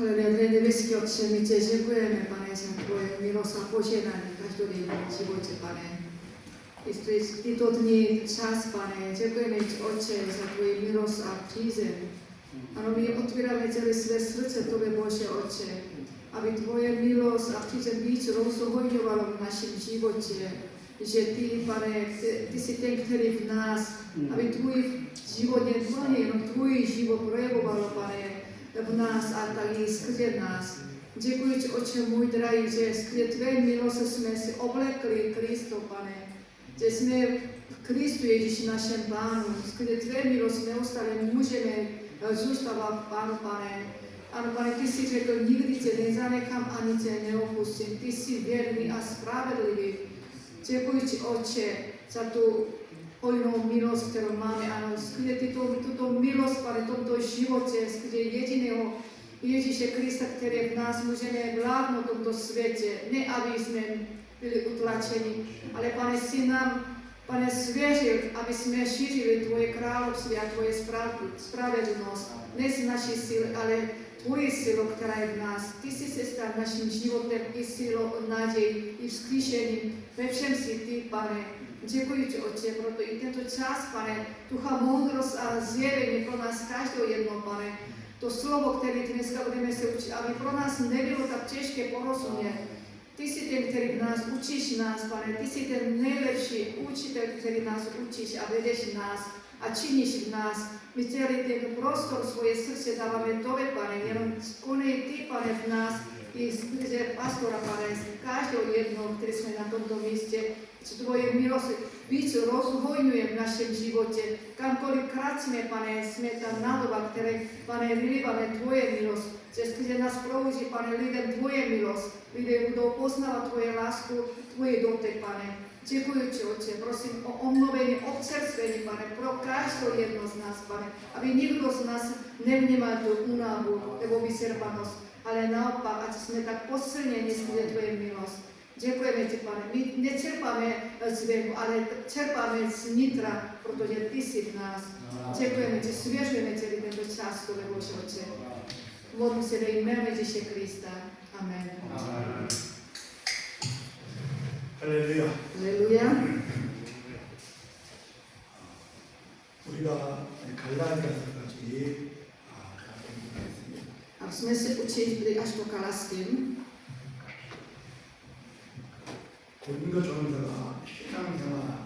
Haleluja, nebeský Otče, my tě děkujeme, pane, za tvoje milost a požehnání každodenní v životě, pane. I tyto dny čas, pane, děkujeme ti, Otče, za tvoji milost a přízeň. Ano, my otvíráme celé své srdce tobě, Bože, Otče, aby tvoje milost a přízeň víc rozhojňovalo v našem životě. Že ty, pane, ty jsi ten, který v nás, aby tvůj život neplně, jenom tvůj život projevoval, pane, v nás a tady skrze nás. Děkuji ti, Otče můj drahý, že skrze tvé milosti jsme si oblekli Kristo, pane. Že jsme v Kristu Ježíši našem Pánu. Skrze tvé milosti neustále můžeme zůstávat v Pánu, pane. Ano, pane, ty jsi řekl, nikdy tě nezanechám, ani tě neopustím. Ty jsi věrný a spravedlivý. Děkuji ti, Otče, za tu hojnou milost, kterou máme, ano, skrze tuto milost, pane, v tomto životě, skrze jediného Ježíše Krista, který v nás můžeme vládnout v tomto světě, ne aby jsme byli utlačeni, ale pane, si nám, pane, svěřil, aby jsme šířili tvoje království a tvoje spravedlnost, ne z naší síly, ale tvoji sílu, která je v nás. Ty jsi se stal naším životem i sílou, naději, i vzkříšením. Ve všem si ty, pane. Děkuji ti, Otče, proto i tento čas, pane, ducha moudrost a zjevení pro nás každého jedno, pane. To slovo, které dneska budeme se učit, aby pro nás nebylo tak těžké porozumět. Ty jsi ten, který v nás učíš nás, pane. Ty jsi ten nejlepší učitel, který nás učíš a vedeš nás a činíš v nás. My celý ten prostor, svoje srdce dáváme tobě, pane, jenom konej ty, pane, v nás i skrze pastora, pane, každého jednoho, který jsme na tomto místě, že tvoje milost víc rozhojňuje v našem životě. Kamkoliv jsme, pane, jsme tam na doba, které, pane, vylíváme tvoje milost, že skrze nás proudí, pane, lidem tvoje milost, lidé budou poznávat tvoje lásku, tvoje dotek, pane. Děkuji ti, Otče, prosím o obnovení, občerstvení, pane, pro každého jedno z nás, pane, aby nikdo z nás nevnímal tu únavu nebo vyčerpanost, ale naopak, ať jsme tak posilněni skrze tvoje milost. Děkujeme ti, pane, my nečerpáme zvenku, ale čerpáme z nitra, protože ty jsi v nás. Děkujeme ti, svěřujeme celý tento čas, tobě, Bože, Otče. Modlím se ve jménu Ježíše Krista. Amen. Amen. 할렐루야. 할렐루야. 우리가 갈라디아서까지 공부했습니다. A jsme se učili až do Kalaským. 고린도 전서가 신앙생활의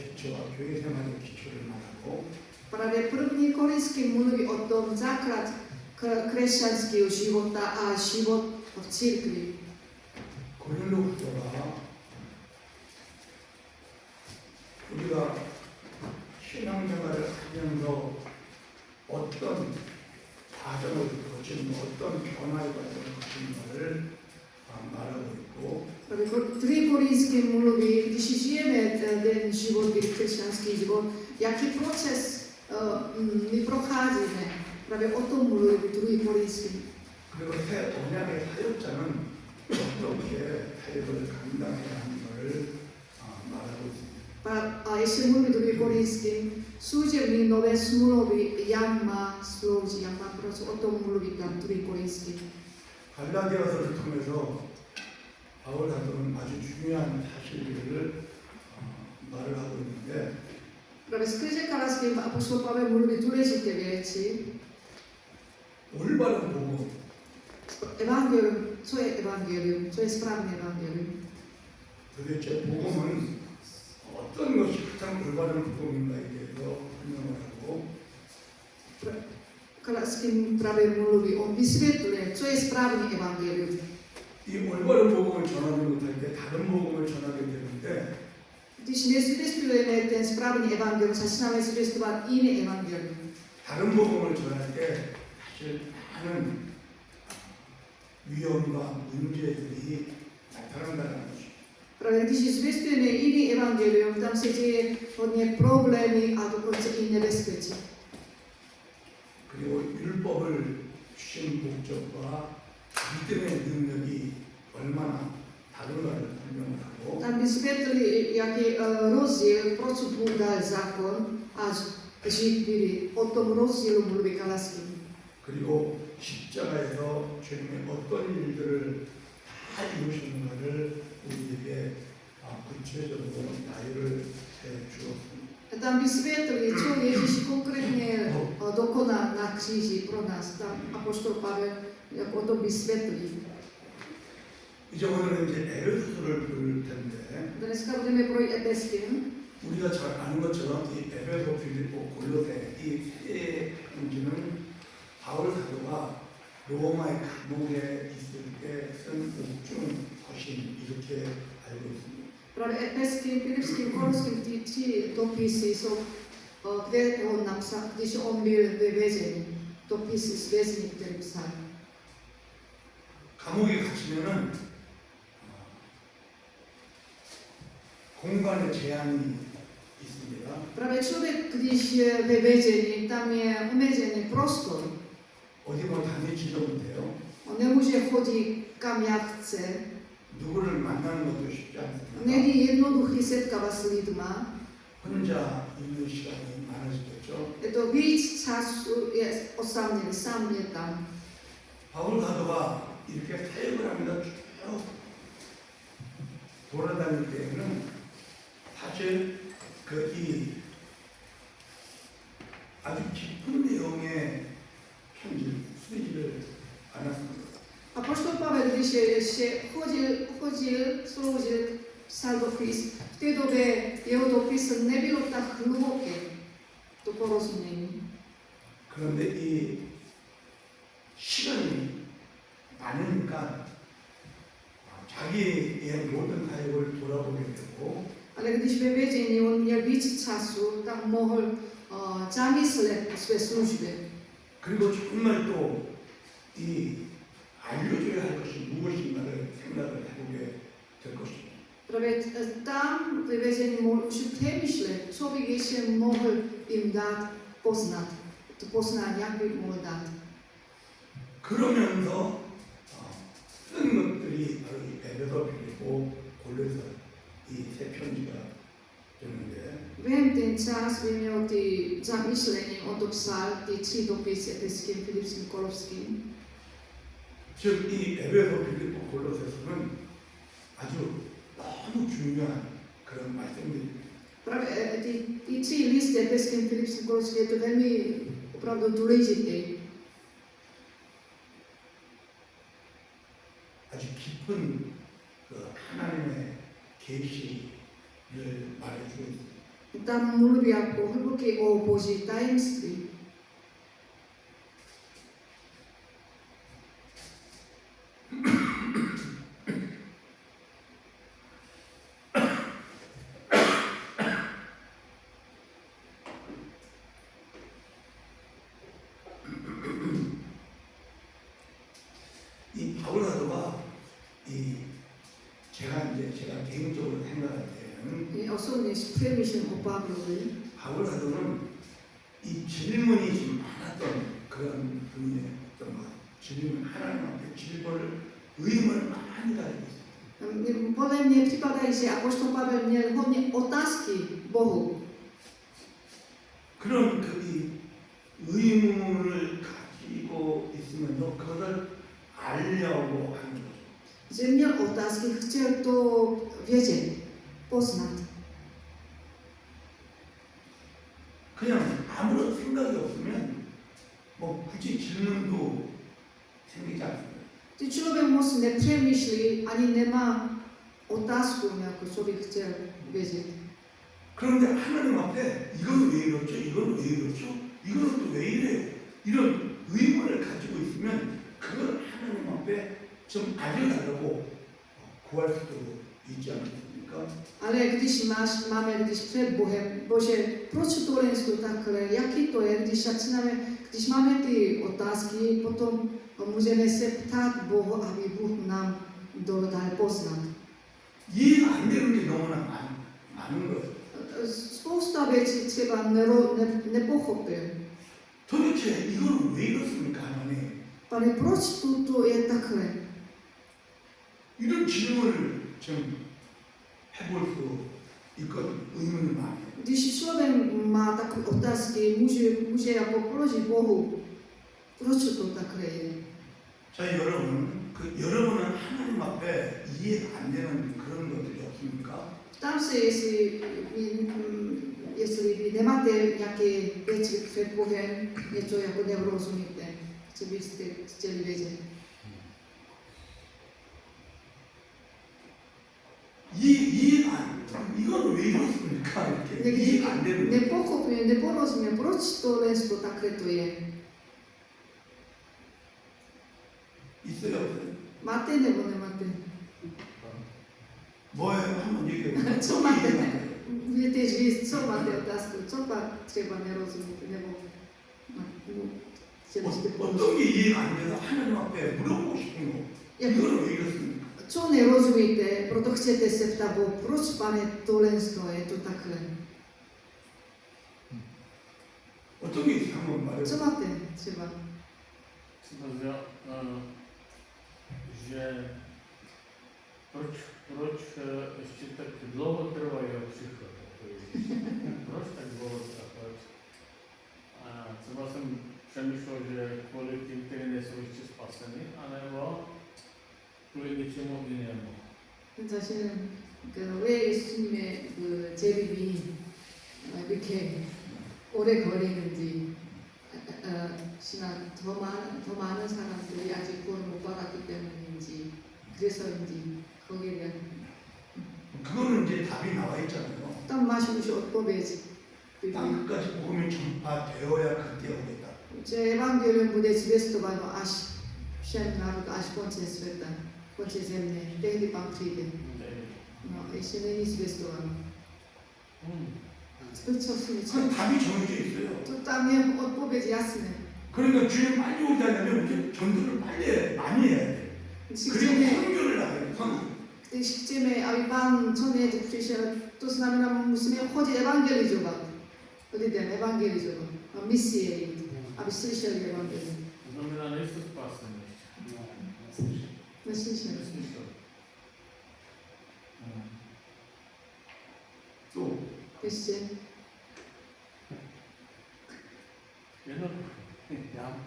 기초와 교회 생활의 기초를 말하고 Právě první Korinský mluví o tom základ křesťanského života a život v církvi. 고린도후서가 우리가 신앙생활을 하면서 어떤 과정을 거치는 어떤 변화의 과정을 거치는가를 말하고 있고 První Korinský mluví, když žijeme ten život, křesťanský život, jaký proces my procházíme. Právě o tom mluví druhý Korinský. 그리고 새 언약의 사역자는 어떻게 사역을 감당해야 하는 것을 말하고 있습니다. A ještě mluví druhý Korinský, služební nové smlouvy, jak má sloužit, jak má pracovat, o tom mluví tam druhý Korinský. 갈라디아서를 통해서 바울 사도는 아주 중요한 사실들을 말을 하고 있는데 Právě skrze Kalaským apoštol Pavel mluví důležité věci. 올바른 복음, Evangelium, co je evangelium? Co je správné evangelium? 도대체 복음은 어떤 것이 가장 올바른 복음인가에 대해서 설명을 하고 Kalaským právě mluví, on vysvětluje, co je správné evangelium. 이 올바른 복음을 전하지 못할 때 다른 복음을 전하게 되는데 Když nezvěstujeme ten správný evangelium, začínáme zvěstovat jiné evangelium. 다른 복음을 전할 때 사실 많은 위험과 문제들이 나타난다는 것이죠. Právě když zvěstujeme jiný evangelium, tam se děje hodně problémy a dokonce i nebezpečí. 그리고 율법을 주신 목적과 믿음의 능력이 얼마나 다른가를 설명을 하고 Tam vysvětlili, jaký rozdíl, proč Bůh dal zákon a žít byli. O tom rozdílu mluví Kalaským. 그리고 십자가에서 주님의 어떤 일들을 다 이루셨는가를 우리에게 구체적으로 나열을 해 주었습니다. Tam vysvětlí, co Ježíš konkrétně dokonal na kříži pro nás. Tam apoštol Pavel jak o tom vysvětlí. 이제 오늘은 이제 에베소서를 볼 텐데 Dneska budeme projít Efeským. 우리가 잘 아는 것처럼 이 에베소, 빌립보, 골로새 이 세 편지는 바울 사도가 로마의 감옥에 있을 때 쓴 옥중 서신 이렇게 알고 있습니다. Právě Efeským, Filipským, Koloským, ty tři dopisy jsou, kde on napsal, když on byl ve vězení. Dopisy z vězení, které psal. 감옥에 갇히면은 공간의 제한이 있습니다. Právě člověk, když je ve vězení, tam je omezený prostor. 어디 뭐 다니지도 못해요. On nemůže chodit kam jak chce. 누구를 만나는 것도 쉽지 않습니다. Není jednoduchý setkávat s lidma. 혼자 있는 시간이 많아지겠죠. Je to víc času, je osamělý, sám je tam. 바울 사도가 이렇게 사역을 하면서 쭉 돌아다닐 때에는 사실 이 아주 깊은 내용의 편지를 쓰지를 않았습니다. Apoštol Pavel, když ještě chodil, sloužil, psal dopis, v té době jeho dopis nebylo tak hluboké, to porozumění. 그런데 이 시간이 많으니까 자기의 모든 사역을 돌아보게 되고 Ale když ve vězení on měl víc času, tak mohl zamyslet o své službě. 그리고 정말 또 이 알려줘야 할 것이 무엇인가를 생각을 해보게 될 것입니다. Právě tam ve vězení mohl už přemýšlet, co by ještě mohl jim dát poznat. To poznání, jak by mohl dát. 그러면서 쓴 것들이 바로 이 에베소, 빌립보, 골로새 이 세 편지가 되는데 Během ten čas vyměl ty zamyšlení, on to psal, ty tři dopisy Efeským, Filipským, Kolovským. 즉이 에베소, 빌립보, 골로새서는 아주 너무 중요한 그런 말씀들입니다. Právě ty tři listy Efeským, Filipským, Kolovským je to velmi opravdu důležité. 아주 깊은 그 하나님의 계시를 말해주고 있습니다. Tam mluví jako hluboké o Boží tajemství. 이 바울 사도가 제가 개인적으로 생각할 때는 I osobně přemýšlím o Pavlovi. 바울 사도는 이 질문이 좀 많았던 그런 분이었던 것 같아요. 질문 하나님 앞에 질문을 의문을 많이 가지고 있어요. Podle mě připadá, že apoštol Pavel měl hodně otázky Bohu. 그런 이 의문을 가지고 있으면서 그것을 알려고 하는 거죠. Že měl otázky, chtěl to vědět, poznat. 그냥 아무런 생각이 없으면 뭐 굳이 질문도 생기지 않습니다. Když člověk moc nepřemýšlí, ani nemá otázku nějakou, co by chtěl vědět. 그런데 하나님 앞에 이건 왜 이렇죠? 이건 왜 이렇죠? 이건 또 왜 이래요? 이런 의문을 가지고 있으면 그걸 하나님 앞에 좀 알려달라고 구할 수도 있지 않겠습니까? Ale když před Bohem, Bože, proč to jen to takhle, jaký to je, když máme ty otázky, potom můžeme se ptát Bohu, aby Bůh nám dal poznat. 이해가 안 되는 게 너무나 많은 거예요. Spousta věcí třeba nepochopil. 도대체 이거는 왜 이렇습니까, 하나님? Pane, proč to je takhle? 이런 질문을 좀 해볼 수 있거든. 의문을 많이. Když člověk má takové otázky, může jako položit Bohu proč to tak je? 자, 여러분은 하나님 앞에 이해가 안 되는 그런 것들이 없습니까? Tam se, jestli vy nemáte nějaké věci před Bohem, něco jako nerozumíte, co byste chtěli vědět. 이건 왜 이렇습니까? 이렇게 Někdy 이해가 안 되는 거예요. nepochopím, neporozumím, proč tohle to takhle to je. 있어요, 없어요? Máte nebo nemáte? 뭐예요? 한번 얘기해. Co máte? Můžete říct, co máte otázku, co pak třeba nerozumíte, nebo chtěli jste 어떤 게 이해가 안 돼서 하나님 앞에 물어보고 싶은 거. 이거는 왜 이렇습니까? Co nerozumíte, proto chcete se ptat, proč pane tohle je to takhle. 어떤 게 있어요? 한번 말해요. Co máte třeba? Že proč ještě tak dlouho trvají příchod? Proč tak dlouho trvají? A třeba jsem přemýšlel, že kvůli tím, kteří nejsou ještě spaseni, anebo kvůli něčemu jinému. 사실은 왜 예수님의 그 재림이 이렇게 오래 걸리는지 신앙 더 많은 사람들이 아직 구원 못 받았기 때문인지 그래서인지 거기에 대한 그거는 이제 답이 나와 있잖아요. 땀 마시고 odpowiedź. 땅끝까지 복음이 전파되어야 그때 오겠다. 제 에반게리온 bude zvěstováno až všem národům, až konce světa, konce země. Tehdy Pán přijde. No, ještě není zvěstováno. Co si myslíte? 그 답이 정해져 있어요. To tam je odpověď jasné. 그러니까 주님 빨리 오자면 우리 전도를 많이 해야 돼. 그리고 선교를 나가요. 선교. Když chceme, aby Pán co nejdřív přišel, to znamená, musíme chodit evangelizovat. Lidem evangelizovat. A misie jít, aby slyšeli evangelium. To znamená, nejsou spaseni. Neslyšeli. Neslyšel. 또 Ještě.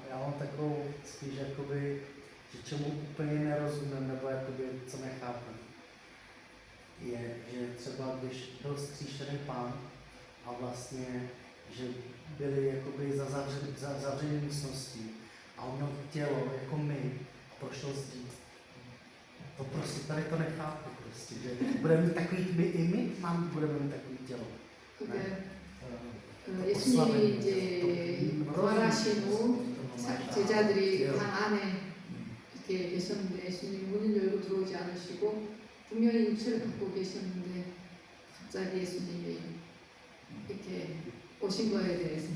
Já mám takovou spíš jakoby, že čemu úplně nerozumím, nebo jakoby, co nechápem, je, že třeba když byl zkříšený Pán a vlastně, že byli jakoby za zavřený místností a on měl tělo jako my a prošel zdí. To prostě tady to nechápu prostě, že budeme mít takový, my budeme mít takový tělo. Ne? 예수님이 이제 부활하신 후 제자들이 방 안에 이렇게 계셨는데 예수님이 문을 열고 들어오지 않으시고 분명히 육체를 갖고 계셨는데 갑자기 예수님이 이렇게 오신 거에 대해서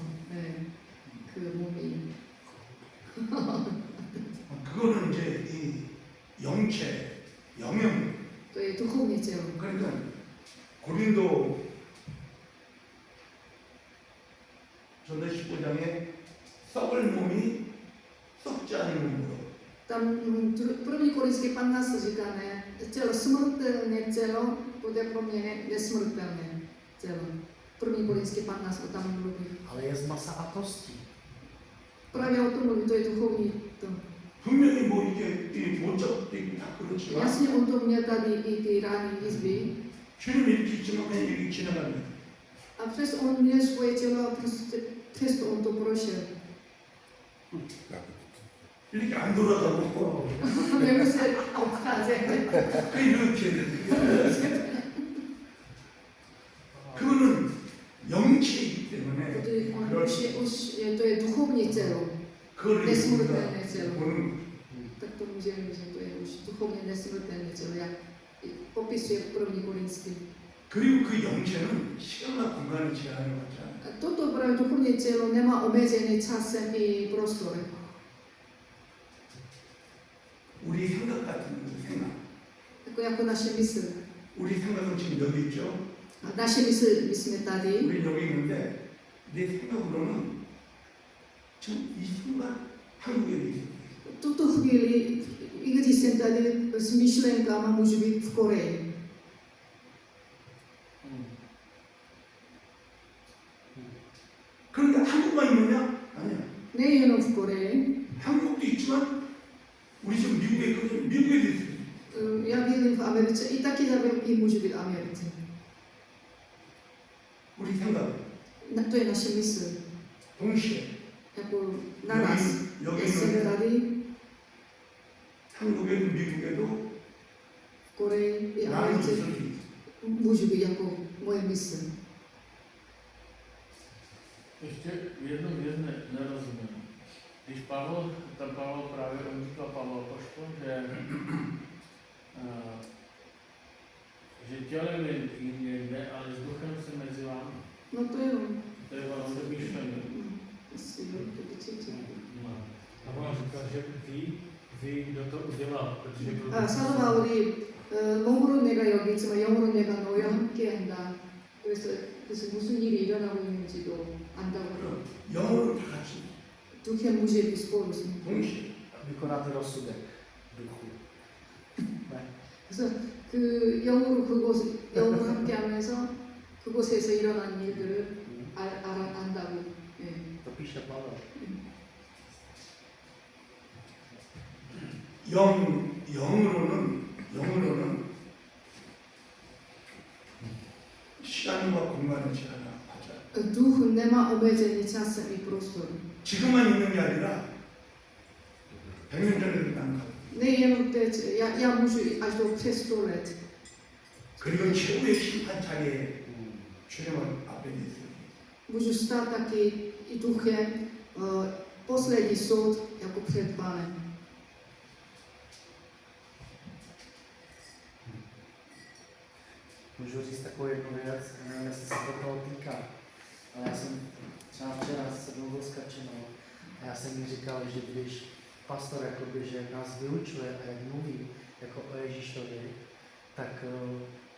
그 몸이 그거는 이제 이 영체, 영영. 또 이 두콩이 제로. 그러니까 고린도 전서 15장에 썩을 몸이 썩지 않은 몸으로. Tam první Korinský 15 říká, ne, tělo smrtelné tělo bude pro mě nesmrtelné tělo. První Korinský 15 o tam mluví. Ale je z masa a kostí. Právě o tom mluví, to je duchovní to. 분명히 뭐 이게 못 잡고 있고 다 그렇지만 Jasně on to měl tady i ty rány izby. 주님 이렇게 있지만 그냥 이렇게 지나갑니다. A přes on měl svoje tělo a prostě přesto on to prošel. 이렇게 안 돌아가고 Nemusel obcházet. 이렇게 그거는 영체이기 때문에 Protože on už je, to je duchovní tělo, 그걸 nesmrtelné tělo. 보는 Tak to můžeme říct, že to je už duchovně nesmrtelné tělo, jak popisuje první Korinský. 그리고 그 영체는 시간과 공간의 제한을 받지 않아요. A toto právě duchovní tělo nemá omezený časem i prostorem. 우리 생각 같은 생각. Jako naše mysl. 우리 생각은 지금 여기 있죠. A naše mysl, my jsme tady. 우리 여기 있는데 내 생각으로는 지금 이 순간 한국에 있어요. Tuto chvíli, i když jsem tady s myšlenkama, můžu být v Koreji. 그런데 한국만 있느냐? 아니야. Nejenom v Koreji, 그렇지만 우리 지금 미국에 있거든. 미국에 있어요. Já bydlím v Americe, i taky i můžu být v Americe. 우리 생각 To je naše mysl. 동시에 Jako naraz. Já jsem 여기는 tady, 한국에도 미국에도 v Koreji i 나는 Americe. 있을 수 있어. Můžu být jako moje mysl. Ještě jednu věc nerozumím. Když Pavel právě on říkal Pavel Apoštol, že tělem je někde, ale s duchem se mezi vámi. No to jo. To je vám domýšlení. Asi jo, to by cítil. A ona říká, že ví, kdo to udělal, protože byl... 사도 바울이 몸으로 내가 여기 있지만 영으로 내가 너희와 함께 한다. 그래서 무슨 일이 일어나고 있는지도 안다고 그래요. 영어로 다 같이 Duchem může být spolu s ním. 동시에 vykonat rozsudek duchu. Ne? 그래서 그 영으로 함께 하면서 그곳에서 일어난 일들을 안다고. 예. To píše Pavel. 영으로는 시간과 공간을 제한하지. Duch nemá omezení časem i prostorem. 지금만 있는 게 아니라 100년 전에도 나는 가고 Nejenom teď, já můžu až do přes 100 let. 그리고 최후의 심판 자리에 주님은 앞에 있어요. Můžu stát taky i duchem poslední soud jako před Pánem. Můžu říct takovou jednu věc, nevím, jestli se to toho týká, ale já jsem třeba včera se mluvil s Kačinou a já jsem jí říkal, že když pastor jakoby, že nás vyučuje a jak mluví jako o Ježíšovi, tak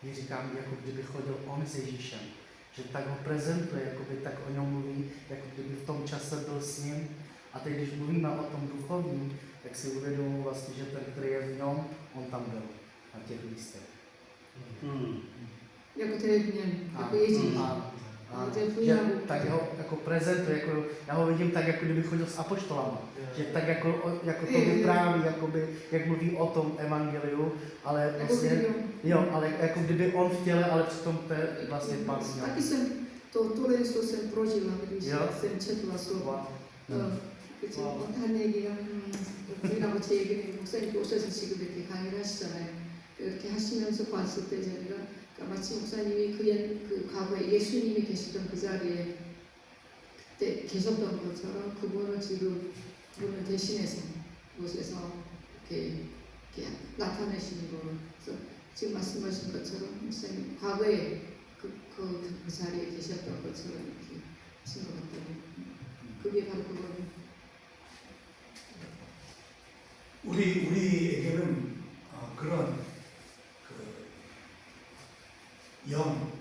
jí říkám, jako kdyby chodil on s Ježíšem, že tak ho prezentuje, jakoby, tak o něm mluví, jako kdyby v tom čase byl s ním. A teď, když mluvíme o tom duchovním, tak si uvědomuji vlastně, že ten, který je v něm, on tam byl na těch místech. Jako tedy v něm, jako Ježíš. Že tak ho jako prezentuje, jako, já ho vidím tak, jako kdyby chodil s apoštolama. Že tak jako to vypráví, jakoby, jak mluví o tom evangeliu, ale vlastně, jo, ale jako kdyby on v těle, ale přitom to je vlastně Pán. Taky jsem tohle jsem prožila, když jsem četla slovo. 그치? 한 얘기가 저희랑 같이 얘기는 목사님께 오셔서 지금 이렇게 강의를 하시잖아요. 이렇게 하시면서 봤을 때 저희가 그러니까 마치 목사님이 그 과거에 예수님이 계시던 그 자리에 그때 계셨던 것처럼 그분을 지금 그분을 대신해서 곳에서 이렇게 나타내시는 거로 그래서 지금 말씀하신 것처럼 목사님 과거에 그 자리에 계셨던 것처럼 이렇게 하신 것 같다고 그게 바로 그거예요. 우리에게는 그런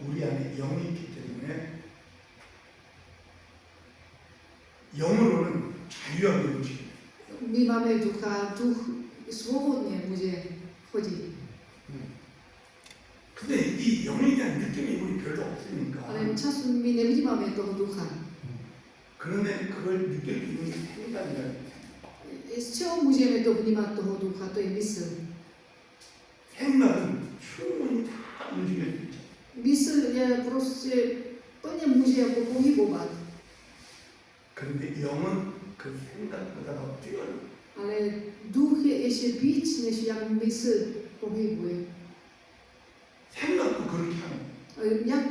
우리 안에 영이 있기 때문에 영으로는 자유하게 움직여요. My máme ducha, duch svobodně může chodit. 근데 이 영에 대한 느낌이 우리 별로 없으니까. Ale často my nevnímáme toho ducha. 그런데 그걸 느낄 수 있는 생각이란 Z čeho můžeme to vnímat toho ducha? To je mysl. 생각은 충분히 다 움직일 수 있죠. Mysl je prostě plně může jako pohybovat. 그런데 영은 그 생각보다 더 뛰어나. Ale duch je ještě víc, než jak mysl pohybuje. 생각도 그렇게 하는. Jak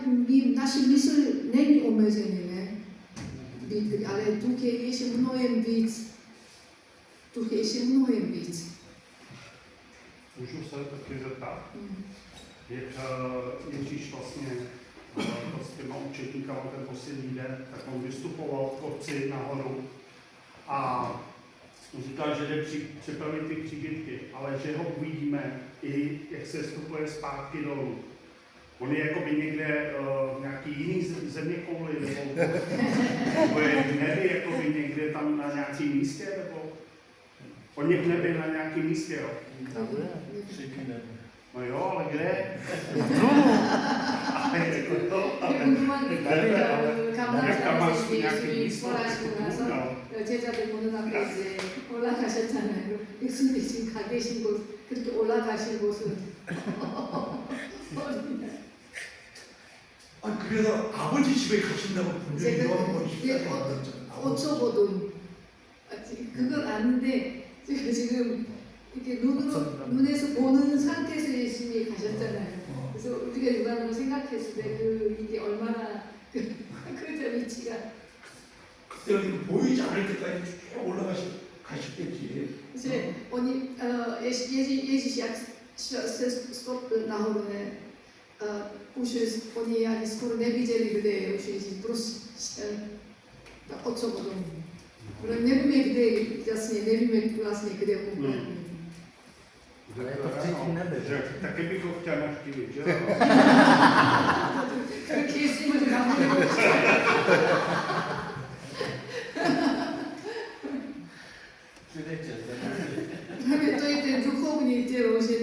naše mysl není omezený, ne? Ale duch je ještě mnohem víc. Duch je ještě mnohem víc. Můžu se taky zeptat? Jak Ježíš vlastně s těma učetníkama ten poslední den, tak on vystupoval v kopci nahoru a říkal, že jde připravit ty příbytky, ale že ho uvidíme i jak se vstupuje zpátky dolů. On je jakoby někde v nějaký jiný zeměkouli, nebo je v nebi jakoby někde tam na nějakém místě, nebo on je v nebi na nějakém místě, jo? No jo, ale kde? Kam máš nějaký místo? 제자들 보는 앞에 이제 올라가셨잖아요. 예수님이 지금 가 계신 곳, 그렇게 올라가신 곳은 아 그래서 아버지 집에 가신다고 분명히 제가 요한복음 이제 14장에 말했잖아요. 어쩌고든 그건 아는데 지금 이렇게 눈에서 보는 상태에서 예수님이 가셨잖아요. 그래서 우리가 육안으로 생각했을 때 이게 얼마나 그 위치가 그때 여기 보이지 않을 때까지 쭉 가셨겠지. 이제 oni Ježíš jak se stopil nahoru, už oni ani skoro neviděli, kde je, už Ježíš prostě o co potom. Nevíme, kde je konkrétně. Ale je to v třetím nebi. Taky bych ho chtěl navštívit, že jo? Tak jestli můžu nahoru. To je ten duchovní tělo, že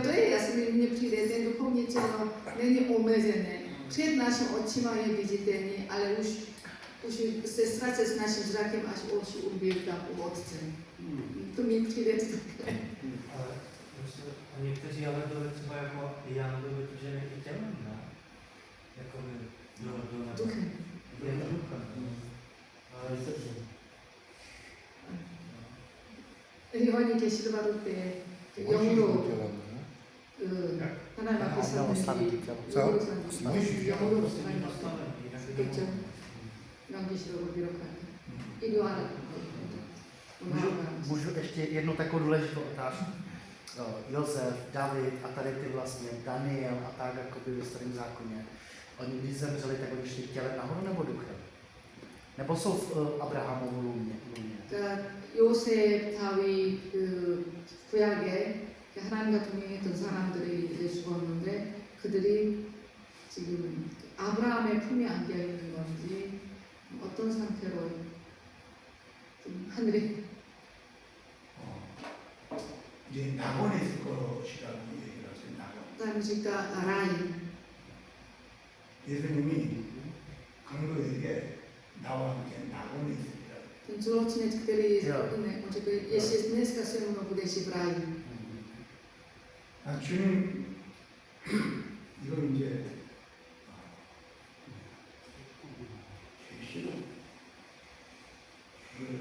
to je jasný, mně přijde, ten duchovní tělo není omezené. Před naším očima je viditelný, ale už se ztrácí s naším zrakem, až oči ubije tam u otce. To mi přijde takové. A někteří ale byli třeba jako Jan byl vytrženi i tělem, ne? Jako do nebe. Duchem. Je to duchem. Ale srdcem. 요한이 계시록을 때 영으로 하나님 앞에 섰는지 영으로 섰는지 영으로 그렇죠. 요한계시록을 기록하는 이 요한 Můžu ještě jednu takovou důležitou otázku. Josef, David a tady ty vlastně Daniel a tak jako byli v starém zákoně. Oni když zemřeli, tak oni šli tělem nahoru nebo duchem? Nebo jsou v Abrahamovu lůně? 그러니까 요셉, 다윗 그 구약에 하나님과 동행했던 사람들이 이제 죽었는데 그들이 지금 아브라함의 품에 안겨 있는 건지 어떤 상태로 좀 하늘에 이제 낙원에 있을 것이라고 얘기를 하세요. 낙원. 그러니까 라이 예수님이 강도에게 나와 함께 낙원에 있습니다. ten zločinec, který on řekl, jestli dneska se mnou budeš v ráji. 아, 주님, 이건 이제 계시로 주를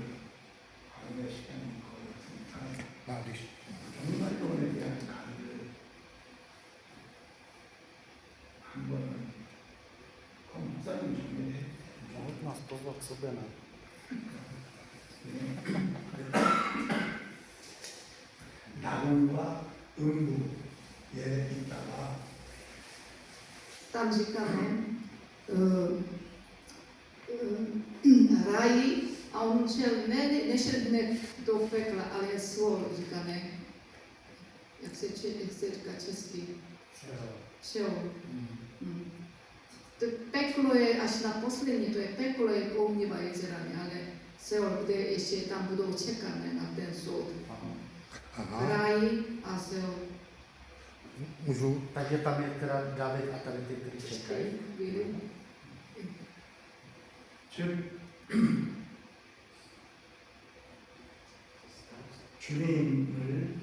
하루의 시간이 거의 없으니까 종말론에 대한 강의를 한번 목사님 준비해. Mohl nás pozvat k sobě, ne? 낙원과 음부에 있다가 Tam říkáme ráji a on nešel hned do pekla, ale svol, říkáme, jak se říká česky, šel. To peklo je až na poslední, to je peklo je Ohnivá jezera, ale Seol, kde ještě tam budou čekat na ten soud. Ráj a Seol. Můžu? Takže tam je teda David a tady ty, kteří čekají. 즉 주님을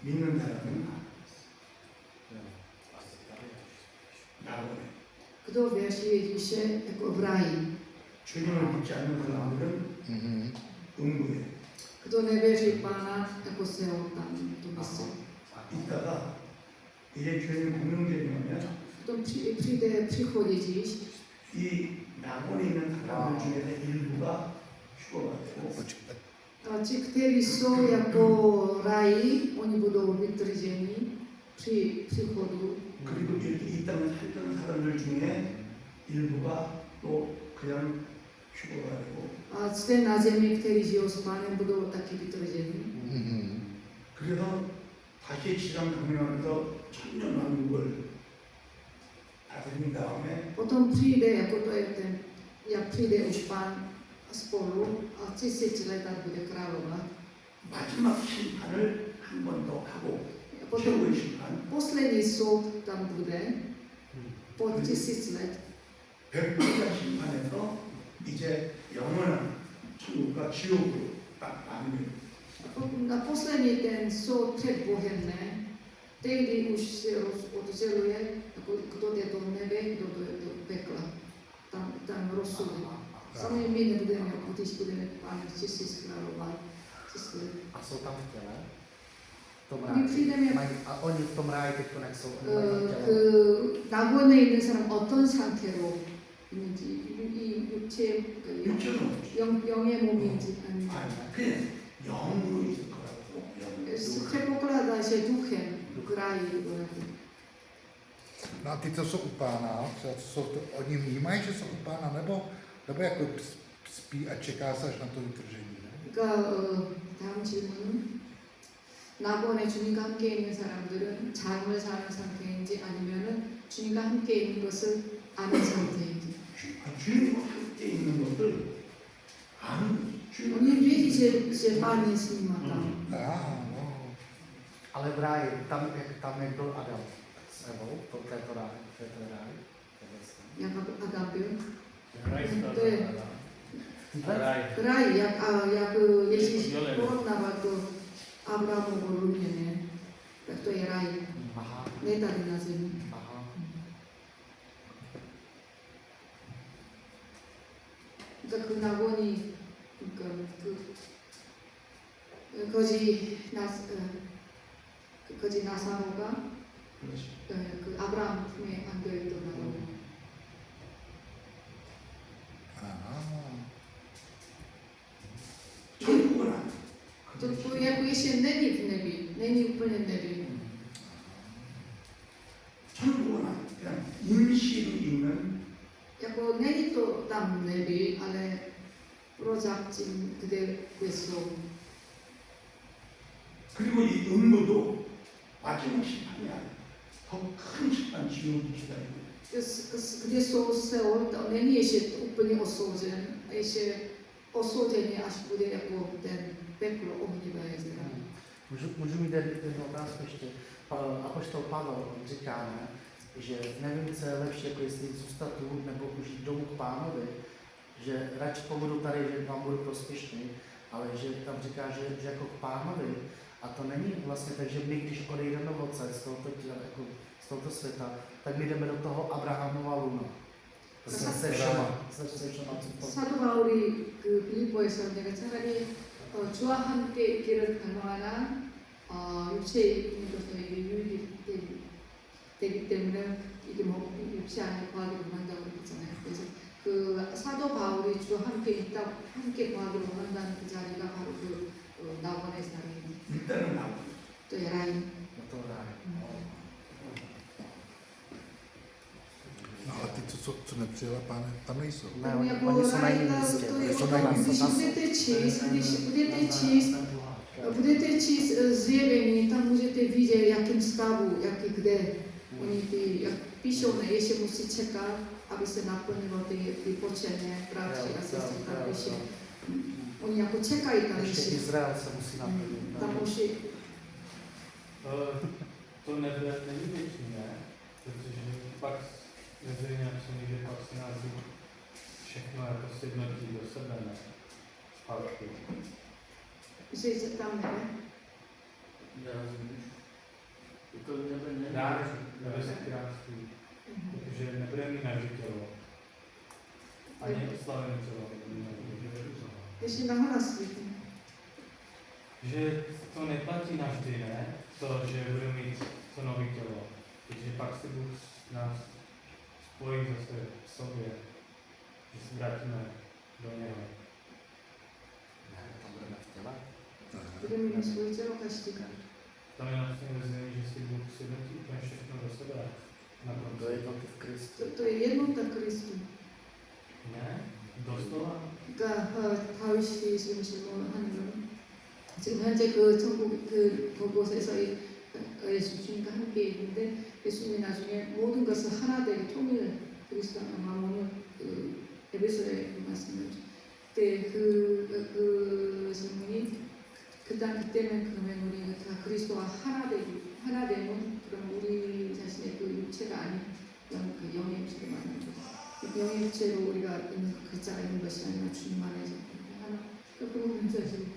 믿는 사람은 낙원에, Kdo věří Ježíše jako v ráji. 주님을 믿지 않는 사람들은 음부에 Kdo nevěří Pána jako Seol tam to místo. 있다가 이제 주님 공명되면 Potom přijde příchod Ježíš 이 낙원에 있는 사람들 중에서 일부가 휴거가 되고 a ti, kteří jsou jako ráji, oni budou vytrženi při příchodu. 그리고 이렇게 이 땅을 살던 사람들 중에 일부가 또 그냥 휴거가 되고 A zde na zemi, kteří žijou s Pánem, budou taky vytrženi. 그래서 다시 지상 강림하면서 천년왕국을 다스린 다음에 Potom přijde, jako to je ten, jak přijde už Pán spolu a 1000 let tak bude královat. 마지막 심판을 한 번 더 하고 A potom 최후의 심판 poslední soud tam bude po 1000 let. 100% 심판에서 이제 영원한 천국과 지옥으로 딱 나누는 Na posledný ten súd pred Bohem, ne? Tehdy už se odděluje, kdo jde do nebe, kdo jde do pekla. Tam rozsudí. Sami my nebudeme, když budeme Pánem tisíc královat. A jsou tam v těle? V tom My přijdeme a oni v tom ráji teď nejsou. 그 낙원에 있는 사람 어떤 상태로 있는지 이 육체 육체는 없죠. 영의 몸인지 아니면 그냥 영으로 있을 거라고. předpokládá, že duchem v ráji. No a ty, co jsou u pána, oni vnímají, že jsou u pána, nebo jako spí a čeká se až na to vytržení, ne? 그러니까 다음 질문. 낙원에 주님과 함께 있는 사람들은 잠을 자는 상태인지 아니면은 주님과 함께 있는 것을 아는 상태인지. 주님과 함께 있는 것을 아는 Oni vědí, že Pán je s nima tam. No. Ale v ráji, tam jak byl Adam s Evou, to je to ráj. Jak Adam byl. Rajská To je záhrada. Raj. Ráj, jak Ježíš porovnával to Abrahamovo lůně, ne? Tak to je ráj, Aha, ne tady na zemi. aha. 그러니까 그 낙원이 거지 나사로가 그 아브라함 품에 안겨있던 낙원. 천국은 아니에요. To jako ještě není v nebi, není úplně v nebi. 천국은 아니에요. 그냥 임시로 있는 Jako není to tam v nebi, ale prozatím, kde jsou. 그리고 이 음모도 마지막 심판이 아니에요. 더 큰 심판 지옥이 기다리고 Kde jsou Seol, to není ještě úplně osouzen, ještě osouzený, až bude jako ten peklo ohnivé jezera. Můžu mít jednu otázku ještě. Apoštol Pavel on říká, ne, že nevím, co je lepší, jako jestli zůstat tu, nebo už jít domů k Pánovi, že radši pobudu tady, že vám budu prospěšný, ale že tam říká, že jako k Pánovi, a to není vlastně tak, že my, když odejdeme odsaď z tohoto světa, tak my jdeme do toho Abrahamova luna. Se všema, co to. 사도 바울이 그 빌립보에서 내가 차라리 주와 함께 있기를 갈망하나 육체에 있는 것도 이게 유익이 되기 때문에 이게 뭐 육체 안에 거하기를 원한다고 그랬잖아요. 그래서 그 사도 바울이 주와 함께 함께 거하기를 원한다는 그 자리가 바로 그 낙원의 자리예요. 일단은 나오고 또 에라임. Do toho ráje. No ale ty, co nepřijela páne, tam nejsou. Ne, jako ráj, to je o tom, když budete číst zjevení, tam můžete vidět, jakým stavu, jaký kde. Oni jak píšou, ne, ještě musí čekat, aby se naplnilo ty početné bratři a sestry, tak ještě. Oni jako čekají tam Ještě ještě. Izrael se musí naplnit. Tam musí. To nebe není věčný, ne? Protože pak veřejně napsaný, že pak se nás všechno jako sjednotí do sebe, ne? Zpátky. Že tam nebe. Nerozumíš? To nebe Nebeské království. Takže nebudeme mít naše tělo. Ani oslavené tělo. Ještě nahlásíte. Že to neplatí navždy, ne? To, že budeme mít to nové tělo. Takže pak se Bůh nás spojí zase v sobě. Že se vrátíme do něho. Ne, tam budeme v těle. Budeme mít svoje tělo každý. Tam je napsané ve zemi, že si Bůh sjednotí úplně všechno do sebe. Na Do konci. jednoty v Kristu. To je jednota Kristu. Ne? Doslova? 그러니까 다윗이 지금 질문하는 건 지금 현재 그 천국 그곳에서 예수 주님과 함께 있는데 예수님이 나중에 모든 것을 하나 되게 통일 그리스도와 마음을 그 에베소에 말씀을 그때 그 질문이 그때는 그러면 우리 다 그리스도와 하나 되면 그럼 우리 자신의 그 육체가 아닌 그 영의 육체를 만나는 거죠. 영육체로 우리가 있는 각자가 있는 것이 아니라 주님 안에서 하나 거꾸로 문자지.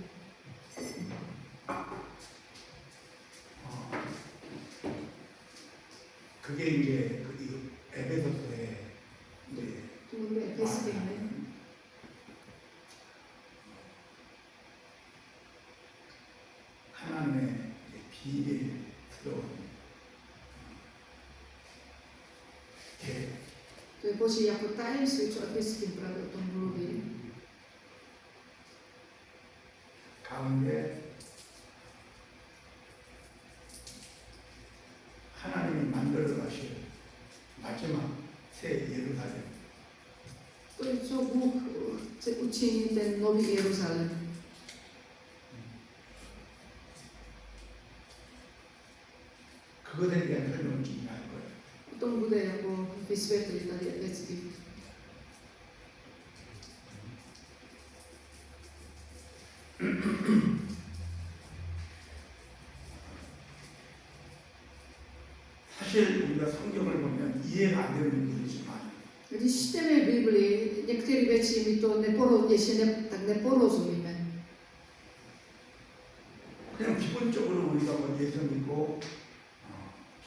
그게 이제 그 에베소서에 이제 우리 에베소에 있는 하나님의 비밀스러운 계획 Boží jako tajemství, čo efeským práve o tom mluví. 가운데 하나님이 만들어 가실 마지막 새 예루살렘 To je, čo Bůh chce učinit ten nový Jeruzalém. 그것에 대한 설명을 좀 할 거예요. O tom bude jako vysvětlit tady efeský. 사실 우리가 성경을 보면 이해가 안 되는 부분이지만 Když čteme Biblii, některé věci my to tak neporozumíme. 그냥 기본적으로 우리가 뭐 예수 믿고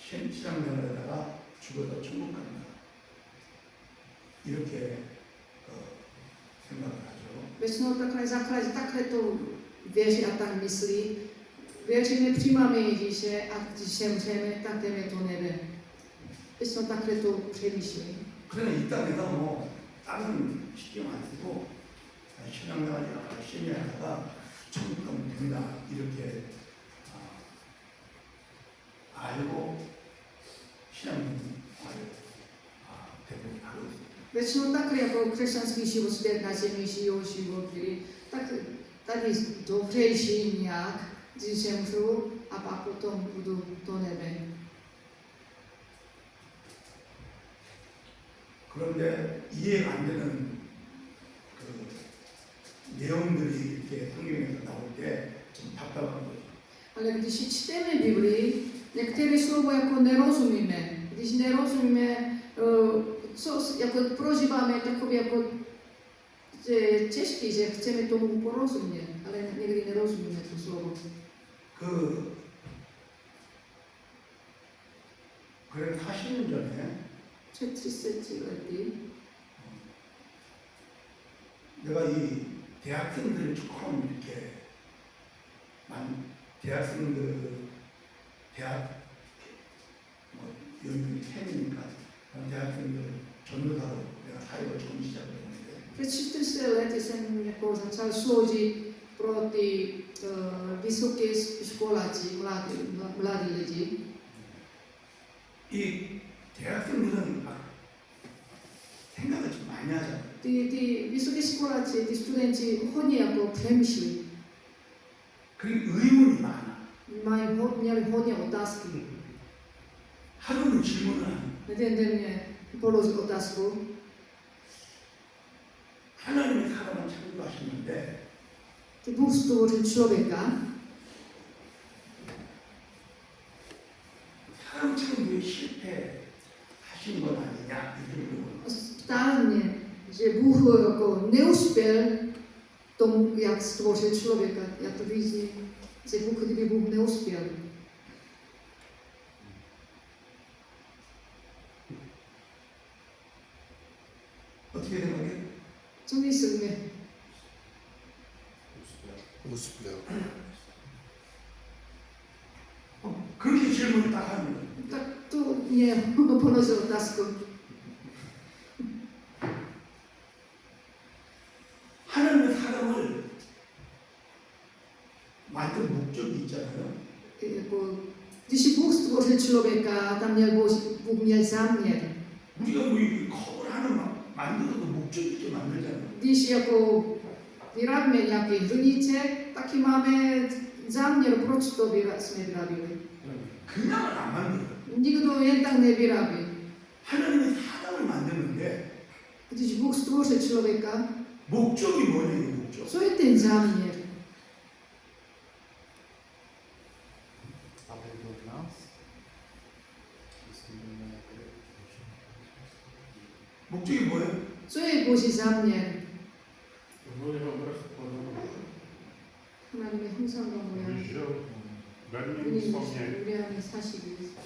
신앙생활하다가 죽어서 천국 간다 이렇게 생각을 하죠. Většinou takhle to věří a tak myslí. Věříme, přijímáme Ježíše a když zemřeme, tak jdeme do nebe. Většinou takhle to přemýšlí. 그러나 이 땅에서 뭐 다른 신경 안 쓰고 신앙생활 열심히 하다가 천국 가면 된다 이렇게 알고 신앙생활을 대부분 하고 있습니다. Většinou takhle jako křesťanský život, zde na zemi žijou život, tak tady dobře žijí nějak, když zemřu a pak potom budu do nebe. 그런데 이해가 안 되는 그 내용들이 이렇게 성경에서 나올 때 좀 답답한 거죠. Ale když čteme Biblii, některé slovo jako nerozumíme. Když nerozumíme, co jako prožíváme takové jako těžké, že chceme tomu porozumět, ale někdy nerozumíme to slovo. 그래 40년 전에 Před 30 lety 내가 이 대학생들을 조금 이렇게 대학생들 대학 뭐 여기 캠이니까 대학생들 전도사로 내가 사역을 처음 시작했는데 před 40 lety jsem jako začal sloužit pro ty vysoké školáci, mladí lidi. 이 대학생들은 생각을 좀 많이 하잖아요. Ty vysoké školáci, ty studenti hodně jako přemýšlí. 그리고 의문이 많아. Měli hodně otázky. 하루는 질문을 하는. Jeden den mě položil otázku. 하나님의 사람을 창조하셨는데 Ty Bůh stvořil člověka. 사람 창조에 실패하신 건 아니냐 이렇게 물어보는. Ptá mě, že Bůh jako neuspěl tomu, jak stvořil člověka. Já to vidím, že kdyby Bůh neuspěl. 어떻게 생각해? Co myslíme? Uspěl. 그렇게 질문을 딱 하는 거예요. Tak to mě položil otázku. 하나님의 사람을 만든 목적이 있잖아요. Jako, když Bůh stvořil člověka, tam měl Bůh měl záměr. 우리가 뭐 이 컵을 하나 만들어도 목적이 있게 만들잖아요. Když jako vyrábíme nějaký hrníček, taky máme záměr, proč to jsme vyrábili. 그냥은 안 만들어요. Nikdo jen tak nevyrábí. 하나님의 사람을 만드는데 Když Bůh stvořil člověka, 목적이 뭐냐고 목적. co je ten záměr? Aby byl v nás. Jestli budeme jako 목적이 뭐예요? Boží záměr. To byl jeho obraz podobu. 하나님의 형상과 모양. Když žil ve mém 우리 slovně, 우리 안에 사시기 위해서.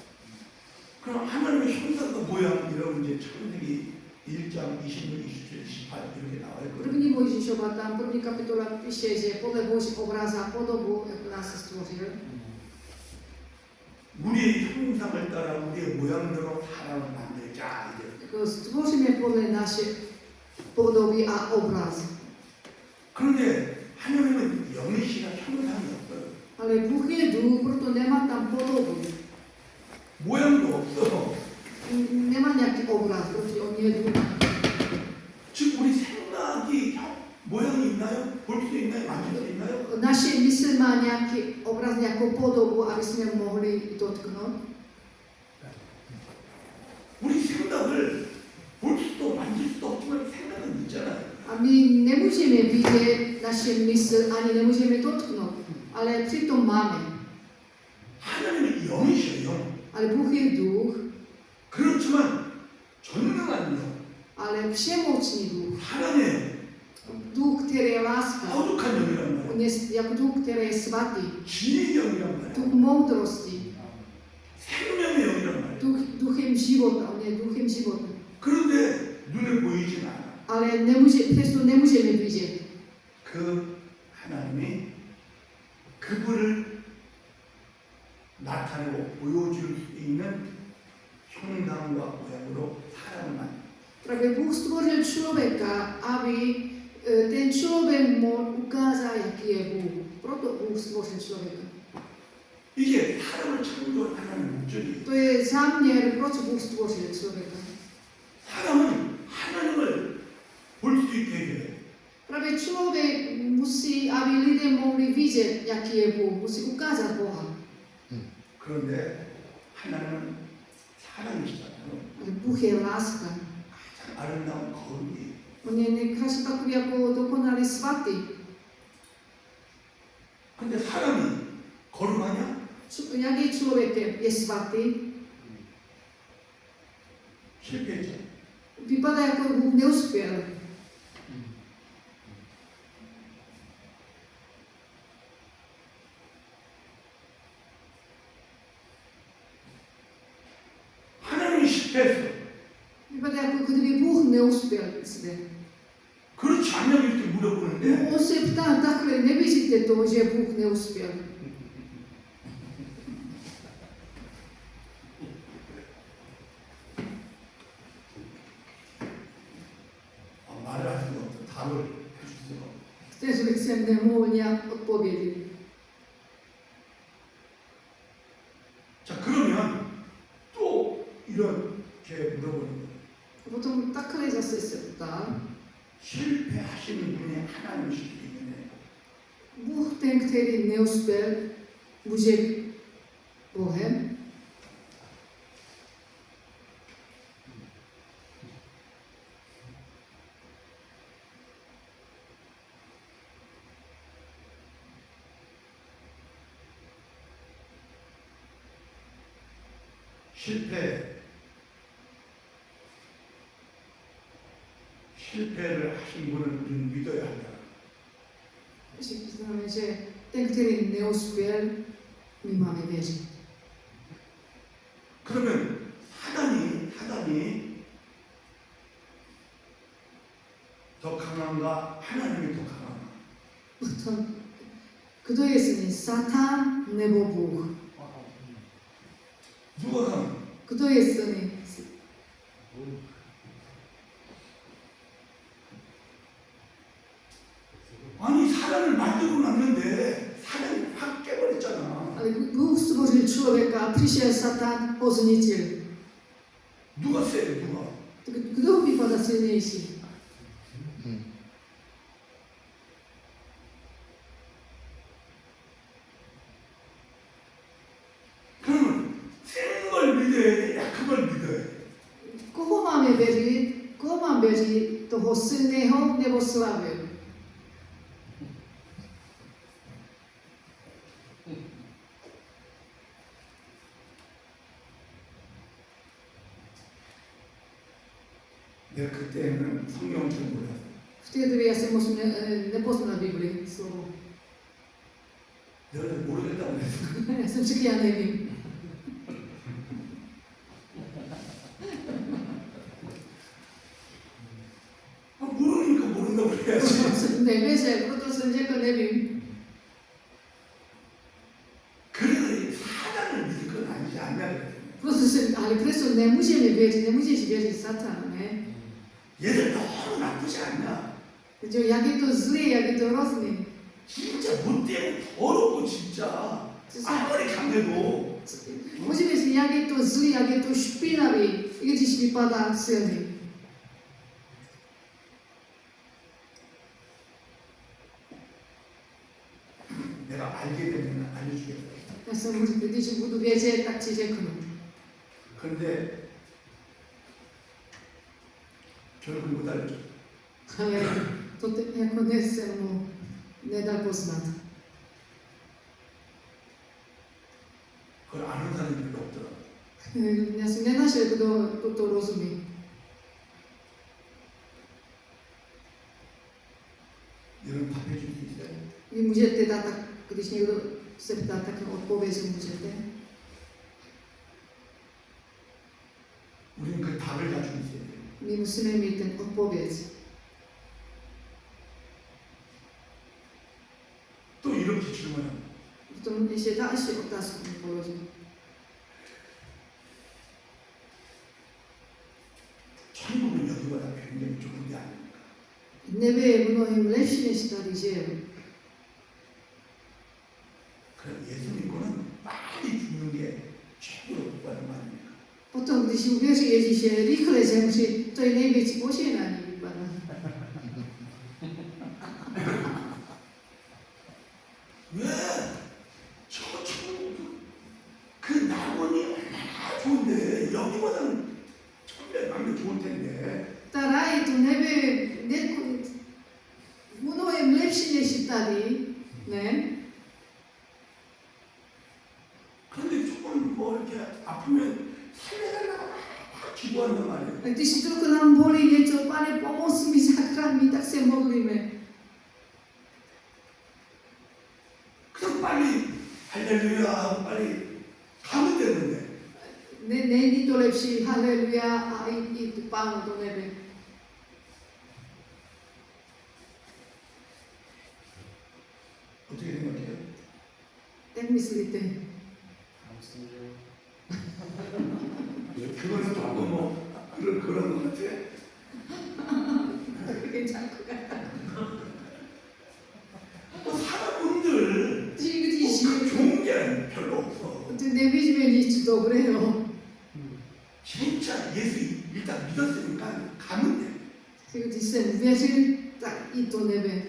그럼 하나님의 형상과 모양이라고 이제 창세기 1장 26, 27, 28 이렇게 나와 있거든요. První Mojžíšova, tam první kapitola píše, že podle Boží obraza a podobu, jak nás stvořil. 우리의 형상을 따라 우리의 모양대로 사람을 만들자 이제. Jako stvoříme podle naše podoby a obraz. 그런데 하나님은 영이시라 형상이 없어요. Ale Bůh je duch, proto nemá tam podobu. 모양도 없어. Nemá nějaký obraz, protože on je duch. 즉 우리 생각이 모양이 있나요? 볼 수 있나요? 만질 수 있나요? Naše mysl má nějaký obraz, nějakou podobu, aby jsme mohli dotknout. 우리 생각을 볼 수도 만질 수도 없지만 생각은 있잖아요. A my nemůžeme vidět naše mysl, ani nemůžeme dotknout, ale přitom máme. 하나님은 영이셔요. 영. Ale Bůh je duch, 그렇지만 전능한 영. ale všemocný duch. 사랑의 Duch, který je láska. 거룩한 영이란 말이에요. On je jako duch, který je svatý. 지혜의 영이란 말이에요. Duch moudrosti. 생명의 영이란 말이에요. Duchem života. On je duchem života. 그런데 눈에 보이진 않아. Ale přesto nemůžeme vidět. 그 하나님이 그분을 나타내고 보여줄 수 있는 형상과 모양으로 사람을 만들어요. Právě Bůh stvořil člověka, aby ten člověk mohl ukázat, jaký je Bůh. Proto Bůh stvořil člověka. 이게 사람을 창조한 하나님의 목적이에요. To je záměr, proč Bůh stvořil člověka. 사람은 하나님을 볼 수 있게 해요. Právě člověk musí, aby lidé mohli vidět, jaký je Bůh, musí ukázat Boha. 그런데 하나님은 사랑이시잖아요. Ale Bůh je láska. 가장 아름다운 거룩이. On je nejkrásnější takový jako dokonalý svatý. 근데 사람이 거룩하냐? Jaký člověk je svatý? 실패했죠. Vypadá jako Bůh neuspěl. 하나님이 실패했어. Vypadá jako kdyby Bůh neuspěl zde. 그렇지 않냐고 이렇게 물어보는데 On se ptá takhle, nevěříte to, že Bůh neuspěl? 말을 할 수가 없어. 답을 해줄 수가 없어. Kteří jsem nemohl nějak odpovědět. 자 그러면 또 이렇게 물어보는 거예요. Potom takhle zase se ptá. 실패하시는 분이 하나님이실 수 있는데 Bůh, ten, který neuspěl, může být Bohem. 실패를 하신 분을 우리는 믿어야 한다. Že znamená, že ten, který neuspěl, my máme věřit. 그러면 사단이 더 강한가 하나님이 더 강한가? Potom, kdo je silný, Satan nebo Bůh? 누가 강해? Kdo je silný? 아니 사람을 만들고 놨는데 사단이 확 깨버렸잖아. Ale Bůh stvořil člověka a přišel Satan, ho zničil. 누가 세요? 누가? Tak kdo vypadá silnější? 그러면 센 걸 믿어야 돼? 약한 걸 믿어야 돼? Koho máme věřit? Koho mám věřit? Toho silného nebo slabého? 내가 그때는 성경을 잘 몰랐어. В тия дни аз имаш не позна Библия, слово. 내가 모르겠다고 했어. Аз съм че я не вим. 모르니까 모른다고 그래야지. Не беше, просто съм řekla nevím. 그래도 사단을 믿을 건 아니지 않냐 그랬어. Просто съм, але просто не можем верить, не можеш верить Сатана, не? 얘들 너무 나쁘지 않냐? 그죠? 약이 또 злые, 약이 또 розни. 진짜 못되고 더럽고 진짜 아무리 강해도 Може би си 약이 또 зли, 약이 또 шпинави, и když vypadá silný. 내가 알게 되면 알려주겠다. Já jsem mu řekl, když budu vědět, tak ti řeknu. 그런데 결국 못 알려줘. Ale to jako dnes jsem mu nedal poznat. 그걸 아는 사람이 별로 없더라. Já jsem nenašel, kdo to rozumí. 이런 답해 줄 수 있어요? Vy můžete dát, tak, když někdo se ptá, tak odpověď můžete. 우리는 그 답을 가지고 있어야 돼요. My musíme mít ten odpověď. 또 이렇게 질문하면 Potom ještě další otázku mi položím. 천국은 여기보다 굉장히 좋은 게 아닙니까? Nebe je mnohem lepší, než tady žijeme. 그럼 예수 믿고는 빨리 죽는 게 최고로 복받는 거 아닙니까? Potom, když uvěří Ježíše, rychle zemřít, to je největší požehnání, vypadá. 왜? 저 천국 그 낙원이 얼마나 좋은데 여기보다는 천배만배 좋을 텐데 Ta ráj, to nebe je mnohem lepší, než tady, ne? 그런데 조금 뭐 이렇게 아프면 살려달라고 막 기도한단 말이에요. A když trochu nám bolí něco, pane, pomoz mi, zachrán mi, tak se modlíme. 그럼 빨리 할렐루야 하고 빨리 가면 되는데 Není to lepší, haleluja, a jít Pánu do nebe. 어떻게 생각해요? Jak myslíte? Já myslím, že 그거는 조금 뭐 그런 것 같아. 괜찮고 같아. 뭐 사람분들 Když 그 좋은 게 별로 없어. nevidíme nic dobrého. 진짜 예수 일단 믿었으니까 가면 돼. Když jsem uvěřil, tak jít do nebe.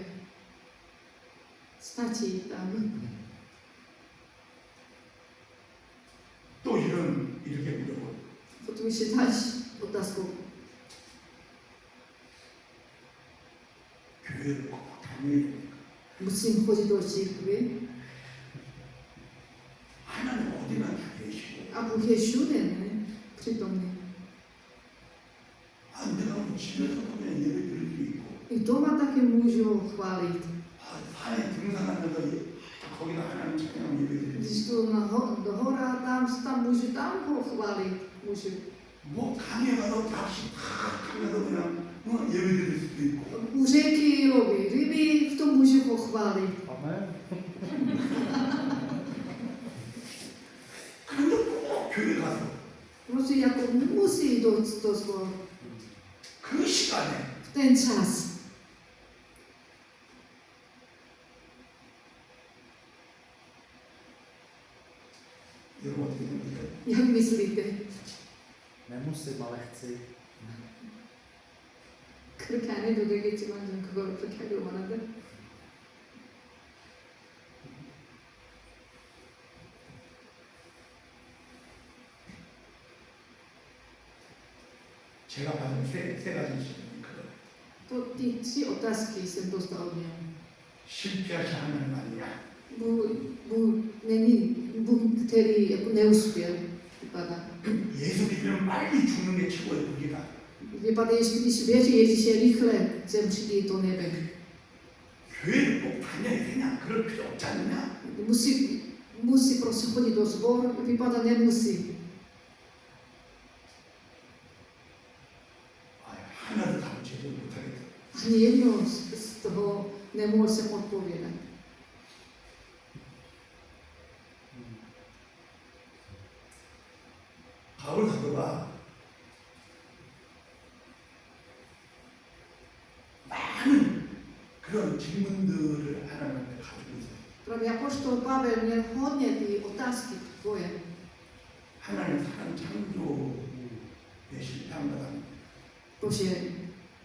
Stačí tam. 또 이렇게 물어보. Potom ještě další otázku. 교회를 꼭 다녀야 되니까. Musím chodit do církve. 하나님 어디나 다 계시고. A Bůh je všude, ne? Přítomný. 아, 내가 뭐 집에서 그냥 예배 드릴 수 있고. I doma taky můžu chválit. 아, 산에 등산하면서 거기다 하나님 찬양 예배 드릴 수 Když 있고. jdu do hora, tam můžu tam ho chválit. Můžu. 뭐 강에 가서 낚시 탁 하면서 그냥 예배 드릴 수도 있고. U řeky loví ryby, v tom můžu ho chválit. amen. 그런데 꼭 교회 가서 Prostě jako musí do svého 그 시간에 v ten čas. 여러분 어떻게 생각해요? Jak myslíte? Nemusím, ale chci. Krkání do děti mám takovou krkání manada. 제가 받은 세 가지 질문이 그거예요. To ty 3 otázky jsem dostal od něho. 실패하지 하나님 아니냐? Bůh není Bůh, který jako neuspěl, vypadá. 예수 믿으면 빨리 죽는 게 최고의 복이다. Vypadá, když věří Ježíše, rychle sem přijde do nebe. 교회를 꼭 다녀야 되냐? 그럴 필요 없지 않느냐? Musí prostě chodit do sboru, vypadá nemusí. 하나도 답을 제대로 못하겠다. Ani jedno z toho nemohl jsem odpovědět. 바울 사도가 많은 그런 질문들을 하나님한테 가지고 있어요. Právě apoštol Pavel měl hodně ty otázky tvoje. 하나님 사람 창조에 실패한다가 Protože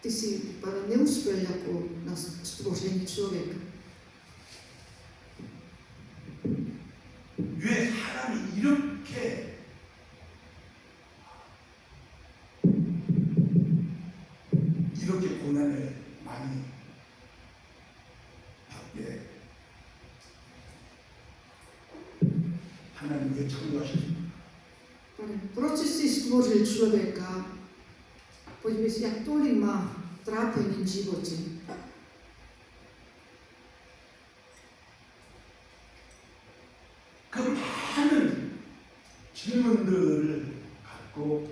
ty jsi neuspěl jako na stvoření člověka. 왜 사람이 이렇게 고난을 많이 받게 하나님 왜 창조하셨습니까? Proč jsi stvořil člověka? Podívej se, jak tolik má trápení v životě. 그 많은 질문들을 갖고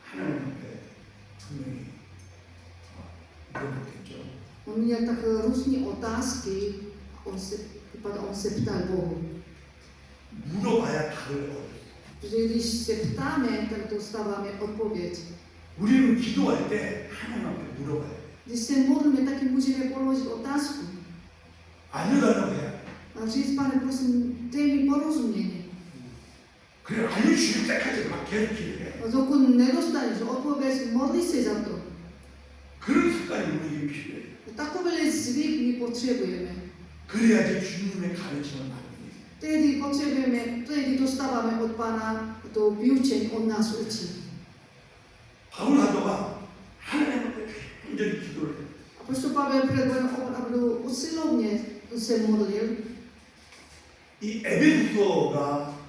하나님 앞에 분명히 물어보겠죠. On měl tak různé otázky, on se ptal Bohu. 물어봐야 답을 얻어요. Protože když se ptáme, tak dostáváme odpověď. 우리는 기도할 때 하나님 앞에 물어봐요. Když se modlíme, taky můžeme položit otázku. 알려달라고 해요. A říct, pane, prosím, dej mi porozumění. 그래 알려주실 때까지 막 계속 기도해요. A dokud nedostaneš odpověď, modli se za to. 그런 습관이 우리에게 필요해요. Takový zvyk my potřebujeme. 그래야지 주님의 가르침을 받을 수 있어요. Tedy dostáváme od Pána to vyučení, on nás učí. 바울 사도가 하나님 앞에 간절히 기도를 해요. Apoštol Pavel před Bohem opravdu usilovně se modlil. 이 에베소서가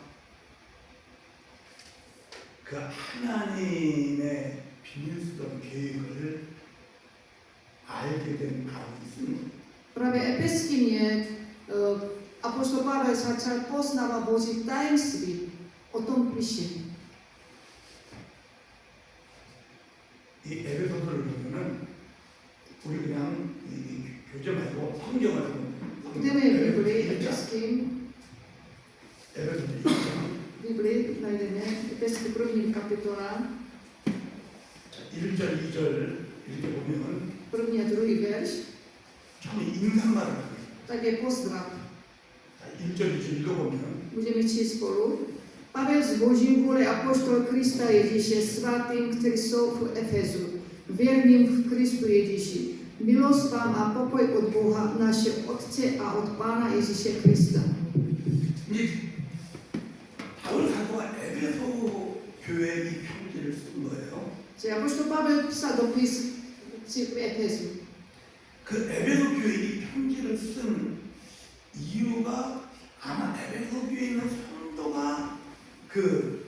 그 하나님의 비밀스러운 계획을 알게 된 바울이 있습니다. Právě Efeským apoštol Pavel začal poznávat Boží tajemství. O tom píše. 이 에베소서를 보면은 우리 그냥 이 교재 말고 성경을 Jdeme v Biblii, Efeským, 에베소서 1장 v Biblii najdeme Efeský 1. kapitola, 1절 2절 이렇게 보면 1. a 2. verš, 처음에 인사말을 합니다. tak je pozdrav. 1절 2절 읽어보면 Můžeme číst spolu. Pavel z Boží vůle apoštol Krista Ježíše svatým, kteří jsou v Efezu, věrným v Kristu Ježíši. Milost vám a pokoj od Boha, našeho Otce a od Pána Ježíše Krista. 이제 바울 사도가 에베소 교회에 이 편지를 쓴 거예요. Že apoštol Pavel psal dopis církvi Efezu. 그 에베소 교회에 이 편지를 쓴 이유가 아마 에베소 교회에 있는 성도가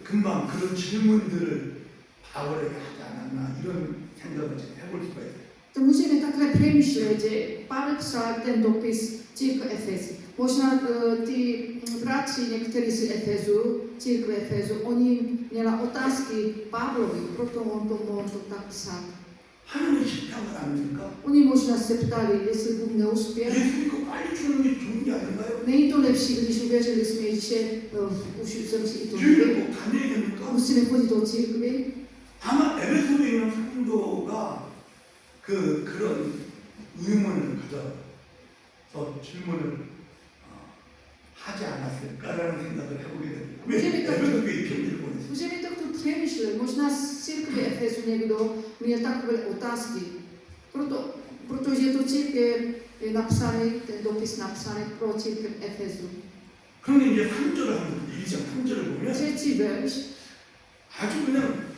금방 그런 질문들을 바울에게 하지 않았나 이런 생각을 제가 해볼 수가 있어요. To můžeme takhle přemýšlet, že Pavel psal ten dopis církve Efezu. Možná ty bratři, někteří z Efezu, církve Efezu, oni měla otázky Pavlovi, proto on to mohl tak psát. 하나님 실패한 건 아닙니까? Oni možná se ptali, jestli Bůh neuspěl. 예수 믿고 빨리 죽는 게 좋은 게 아닌가요? Není to lepší, když uvěřili jsme Ježíše, už jsem si i to 교회를 řekl. 꼭 다녀야 됩니까? Musíme chodit do církvy. 아마 에베소에 있는 성도가 그런 의문을 가져서 질문을 하지 않았을까라는 생각을 해보게 됩니다. 왜 에베소에 이 편지를 보냈어요? Můžeme takto přemýšlet. Možná z církve Efezu někdo měl takové otázky. Protože to církev je napsaný, ten dopis napsaný pro církev Efezu. 그런데 이제 3절을 하면 1장 3절을 보면 Třetí verš. 아주 그냥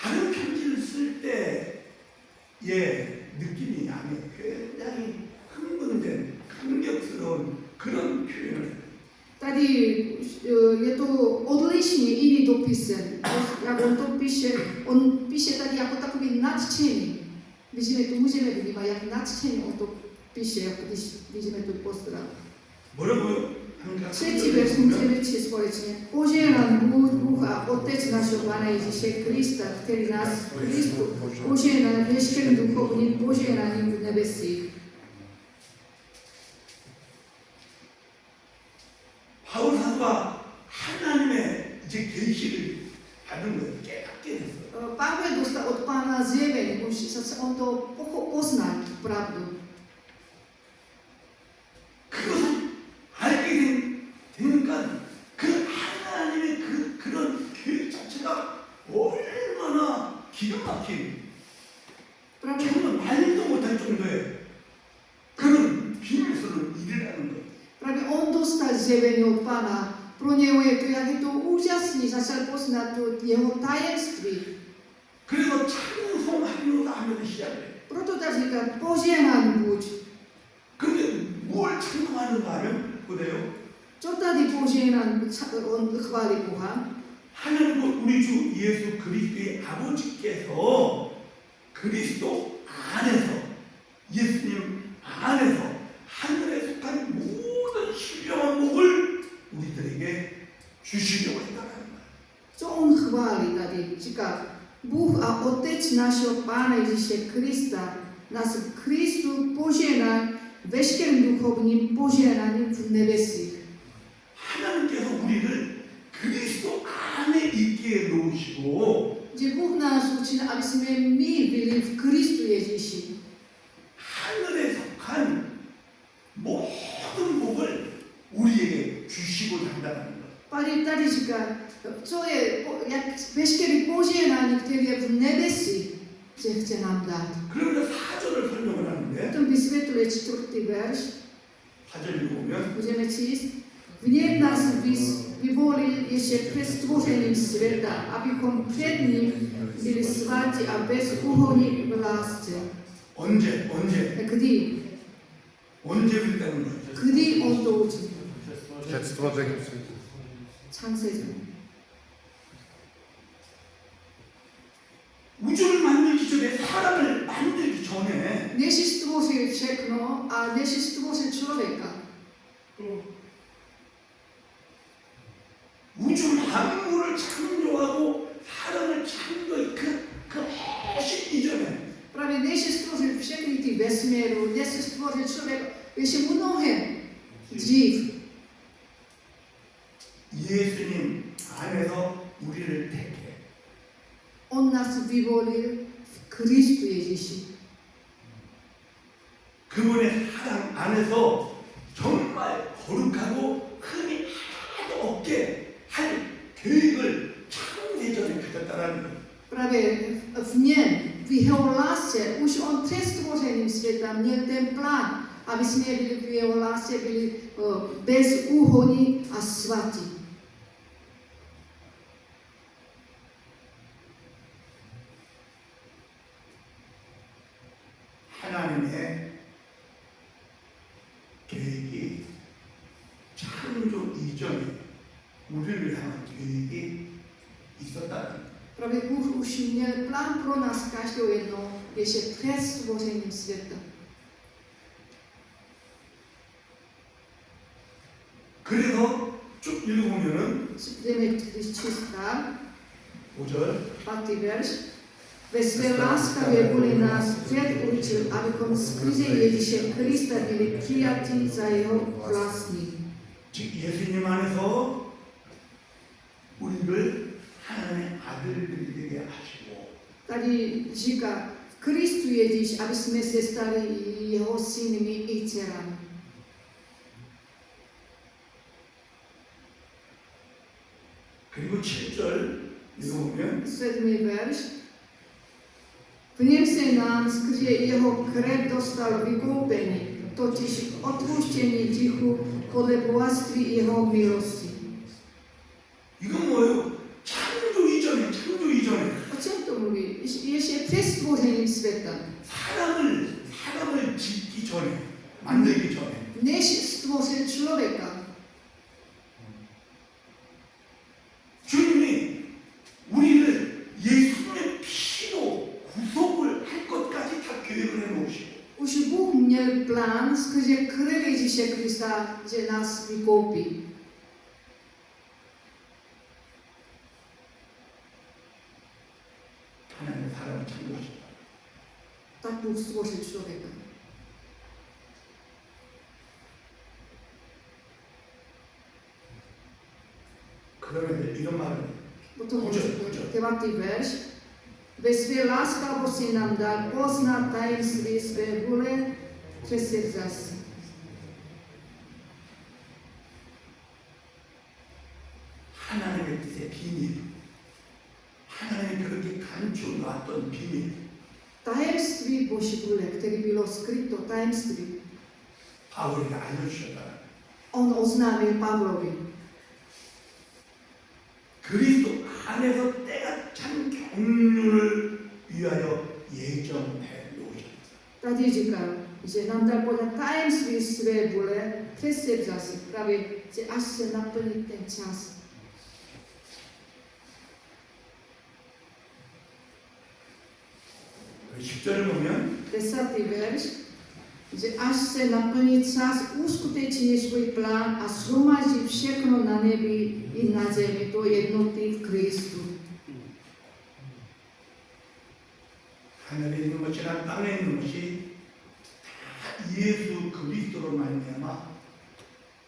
다른 편지를 쓸 때의 느낌이 아니에요. 굉장히 흥분된 감격스러운 그런 표현을 해요. Tady je to odlišné odlišný iný dopise. Jak on píše tady jako takový nadšení. Vidíme tu, můžeme vnímat, jak nadšení on to píše, jako když vidíme tu pozdrav. 뭐라고요? Třetí verš můžeme číst společně. Požehnaný Bůh a Otec našeho Pána Ježíše Krista, který nás v Kristu požehnal veškerým duchovním požehnáním v nebesích. 바울 사도가 하나님의 이제 계시를 받은 거예요. 깨닫게 됐어요. Pavel dostal od Pána zjevení, on to poznal, tu pravdu. 그것을 알게 되니까 그 하나님의 그런 계획 자체가 얼마나 기가 막힌 Právě, 정말 말도 못할 정도의 그런 비밀스러운 일이라는 거. právě on dostal zjevení od Pána. Pro něho je to, jak je to úžasný, začal poznat to jeho tajemství. 그래서 찬송하리로다 하면서 시작해. Proto tak říká, požehnaný buď. 근데 뭘 찬송하는가 하면 보세요. Co tady požehnaný, on chválí Boha? 하나님 우리 주 예수 그리스도의 아버지께서 그리스도 안에서 예수님 안에서 하늘에 속한 모든 신령한 복을 우리들에게 주시려고 했다는 거예요. Co on chválí tady? Říká, Bůh a Otec našeho Pána Ježíše Krista nás v Kristu požehnal veškerým duchovním požehnáním v nebesích. 하나님께서 우리를 그리스도 안에 있게 놓으시고 Že Bůh nás učil, aby jsme my byli v Kristu Ježíši. 하늘에 속한 모든 복을 우리에게 주시고자 한다는 거예요. Tady říká, co je, jak veškerý požehnání, který je v nebesích, že chce nám dát. 그러면서 4절을 설명을 하는데 Potom vysvětluje 4. verš, 4절 읽어보면 můžeme číst. V něm nás vyvolil ještě před stvořením světa, abychom před ním byli svatí a bezúhonní v lásce. 언제 Kdy? 그랬다는 거예요. Kdy on to učil? Před stvořením světa. 창세전. 우주를 만들기 전에 사람을 만들기 전에 Než stvořil všechno a než stvořil člověka. 우주 만물을 창조하고 사람을 창조한 그 훨씬 이전에 Právě než stvořil všechny ty vesmíru, než stvořil člověka, ještě mnohem dřív. 예수님 안에서 우리를 택해 On nás vyvolil v Kristu Ježíši. 그분의 사랑 안에서 정말 거룩하고 흠이 하나도 없게 할 계획을 창세전에 가졌다라는 거예요. Právě v něm, v jeho lásce, už on před stvořením světa měl ten plán, aby jsme byli v jeho lásce, byli bezúhonní a svatí. 하나님의 계획이 창조 이전에 우리를 향한 계획이 있었다는 거예요. Právě Bůh už měl plán pro nás každou jednou, ještě před stvořením světa. 그래서 쭉 읽어보면은 Budeme když číst dál, 5절 5. verš. Ve své láskavě vůli nás předurčil, abychom skrze Ježíše Krista byli přijatí za jeho vlastní. 즉 예수님 안에서 우리를 하나님의 아들들이 되게 하시고 Tady říká, v Kristu Ježíš, aby jsme se stali jeho synmi i dcerami. 그리고 7절 읽어보면 7. verš. V něm se nám skrze jeho krev dostalo vykoupení, totiž odpuštění hříchu podle bohatství jeho milosti. 이건 뭐예요? 창조 이전에 O čem to mluví? Ještě před stvořením světa. 사람을 짓기 전에 만들기 전에 Než stvořil člověka. 주 plán skrze krv Ježíše Krista, že nás vykoupí. 하나님의 사람을 창조하셨다. Tak Bůh stvořil člověka. 그러면 이런 말을 Potom Kuře, můžu- kuře. 9. verš. Ve své láskavosti nám dal poznat tajemství své vůle přes zase. 하나님의 뜻의 비밀, 하나님이 그렇게 감추어 놨던 비밀, Tajemství Boží vůle, které bylo skryto, tajemství, 바울에게 알려주셨다. on oznámil Pavlovi. 그리스도 안에서 때가 찬 경륜을 위하여 예정해 놓으셨다. Tady říkal, že nám dal podat tajemství své vůle přes zase, právě, že až se naplní ten čas. 그 10절을 보면 10. verš, že až se naplní čas, uskuteční svůj plán a shromáždí všechno na nebi i na zemi, to jednoty v Kristu. 하늘에 있는 것이나 땅에 있는 것이 다 예수 그리스도로 말미암아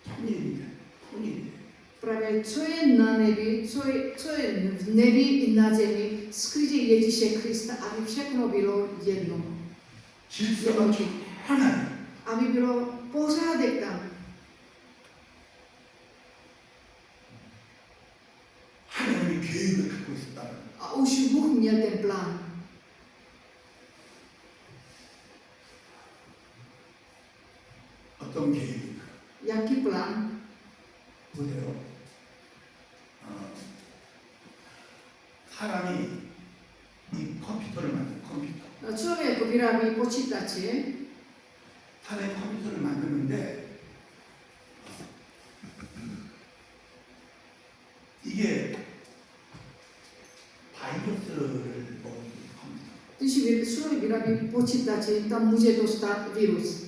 통일이다. 통일이다. Právě co je na nebi, co je v nebi i na zemi, skrze Ježíše Krista, aby všechno bylo jedno. 질서가 좀 하나님. Aby bylo pořádek tam. 하나님이 계획을 갖고 있었다. A už Bůh měl ten plán. 어떤 계획인가? Jaký plán? 보세요. 사람이 이 컴퓨터를 만든 컴퓨터. Člověk vyrábí počítače, 사람이 컴퓨터를 만드는데 이게 바이러스를 먹는 컴퓨터. když člověk vyrábí počítače, tam může dostat virus.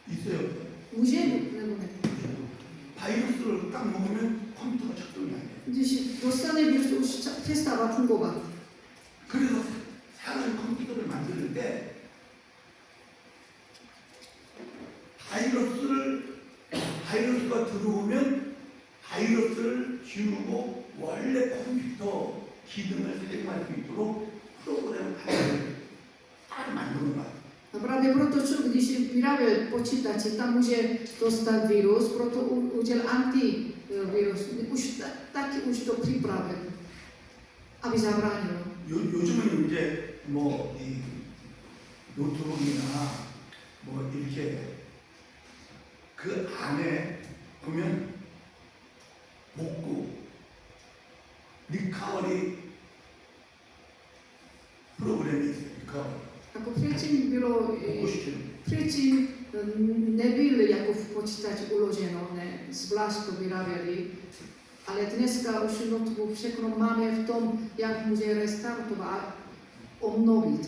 있어요. 없어요? Může nebo ne? 바이러스를 딱 먹으면 컴퓨터가 작동이 안 돼. Když dostane virus, už přestává fungovat. 그래서 사람이 컴퓨터를 만들 때 바이러스가 들어오면 바이러스를 지우고 원래 컴퓨터 기능을 사용할 수 있도록 프로그램을 딱 만드는 거야. A právě proto, když vyráběl počítače, tam může dostat virus, proto udělal antivirus. Už taky už to připravil, aby zabránil. 요즘은 이제 이 노트북이나 이렇게 그 안에 보면 복구, 리커버리 프로그램이 있어요. 리커버리. Jako předtím bylo, 복구시키는. předtím nebyl jako v počítači uloženo, ne, zvlášť to vyráběli, ale dneska už notebook všechno máme v tom, jak může restartovat, obnovit.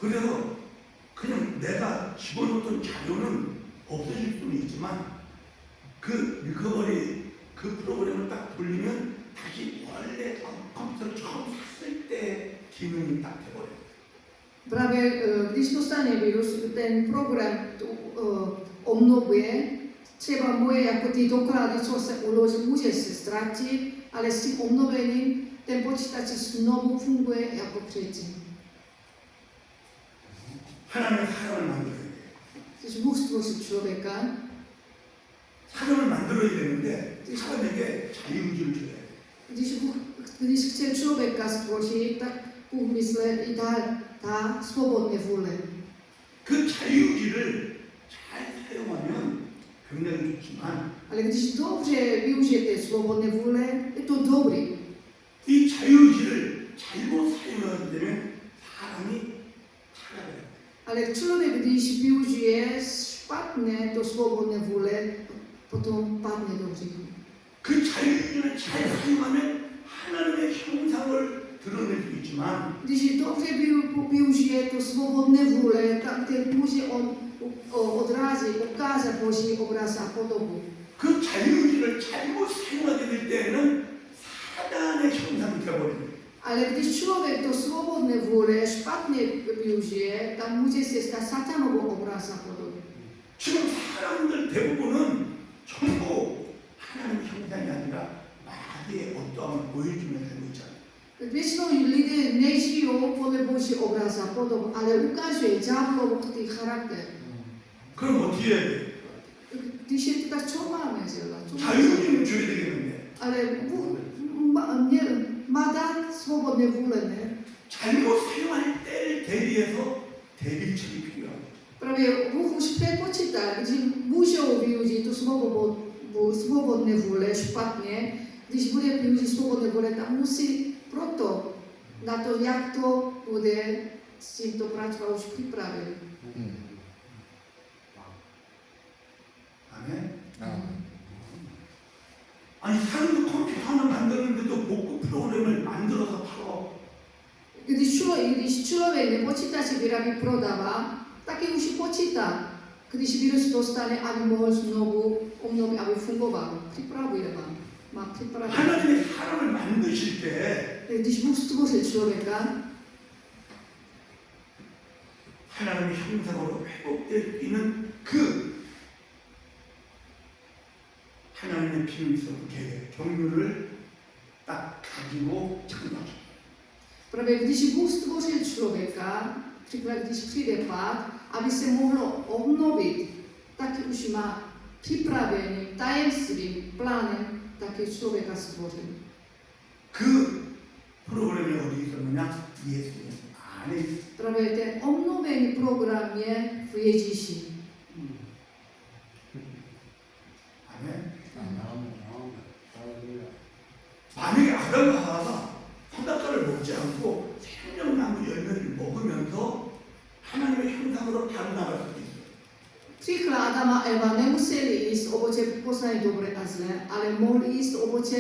그래서 그냥 내가 집어넣었던 자료는 없어질 수는 있지만 그 리커버리 그 프로그램을 딱 돌리면 다시 원래 컴퓨터를 처음 샀을 때 기능이 딱 돼버려요. Právě když dostane virus, ten program to obnovuje, třeba moje jako ty doklady, co se uloží, může se ztratit, ale s tím obnovením ten počítač znovu funguje jako předtím. 하나님의 사람을 만들어야 돼. Když Bůh stvoří člověka, 사람을 만들어야 되는데 사람에게 자유의지를 줘야 돼. když chce člověka stvořit, tak Bůh myslí i dá svobodné vůle. 그 자유의지를 잘 사용하면 굉장히 좋지만 Ale když dobře využijete svobodné vůle, je to dobrý. 이 자유의지를 잘못 사용하게 되면 사람이 타락해요. Ale člověk, když využije špatné to svobodné vůle, potom padne do hříchu. 그 자유의지를 잘 사용하면 하나님의 형상을 드러낼 수 있지만 Když dobře využije to svobodné vůle, tak ten může on od razu ukáže Boží obraz a podobu. 그 자유의지를 잘못 사용하게 될 때에는 사단의 형상이 되어버립니다. Ale když člověk to svobodné vůle špatně využije, tak může se stát satanovou obraz a podobu. 지금 사람들 대부분은 전부 하나님의 형상이 아니라 마귀의 어떠함을 보여주며 살고 있잖아요. Většinou lidé nežijou podle Boží obraz a podobu, ale ukážuje ďáblový charakter. 그럼 어떻게 해야 돼? Když je to tak, co máme dělat? 자유의지를 줘야 되겠는데 Ale Bůh má dát svobodné vůle, ne? 잘못 사용할 때를 대비해서 대비책이 필요합니다. Právě Bůh už předpočítá, když můžou využít tu svobodné vůle špatně, když bude využít svobodné vůle, tak musí proto na to, jak to bude s tímto pracovat, už připravit. 아멘. Amen. 아니 사람도 컴퓨터 하나 만드는데도 복구 프로그램을 만들어서 팔어. Když člověk nepočítač vyrábí, prodává, taky už počítá, když virus dostane, aby mohl znovu obnovit, aby fungoval. Připravuje vám. Má připravit. 하나님의 사람을 만드실 때 Když Bůh stvořil člověka, 하나님의 형상으로 회복될 수 있는 그 하나님의 비밀스러운 계획, 경륜을 딱 가지고 창조하셨어요. právě když Bůh stvořil člověka, když přijde pád, aby se mohlo obnovit, taky už má připravený tajemstvím, plánem, taky člověka stvořil. 그 프로그램이 어디 있었느냐? 예수님 안에 있었어요. Právě ten obnovený program je v Ježíši. 아멘. Halleluja. 만약에 아담과 하와가 선악과를 먹지 않고 생명나무 열매를 먹으면서 하나님의 형상으로 바로 나갈 수도 있어요. Třikrát Adam a Eva nemuseli jíst ovoce poznání dobré a zlé, ale mohli jíst ovoce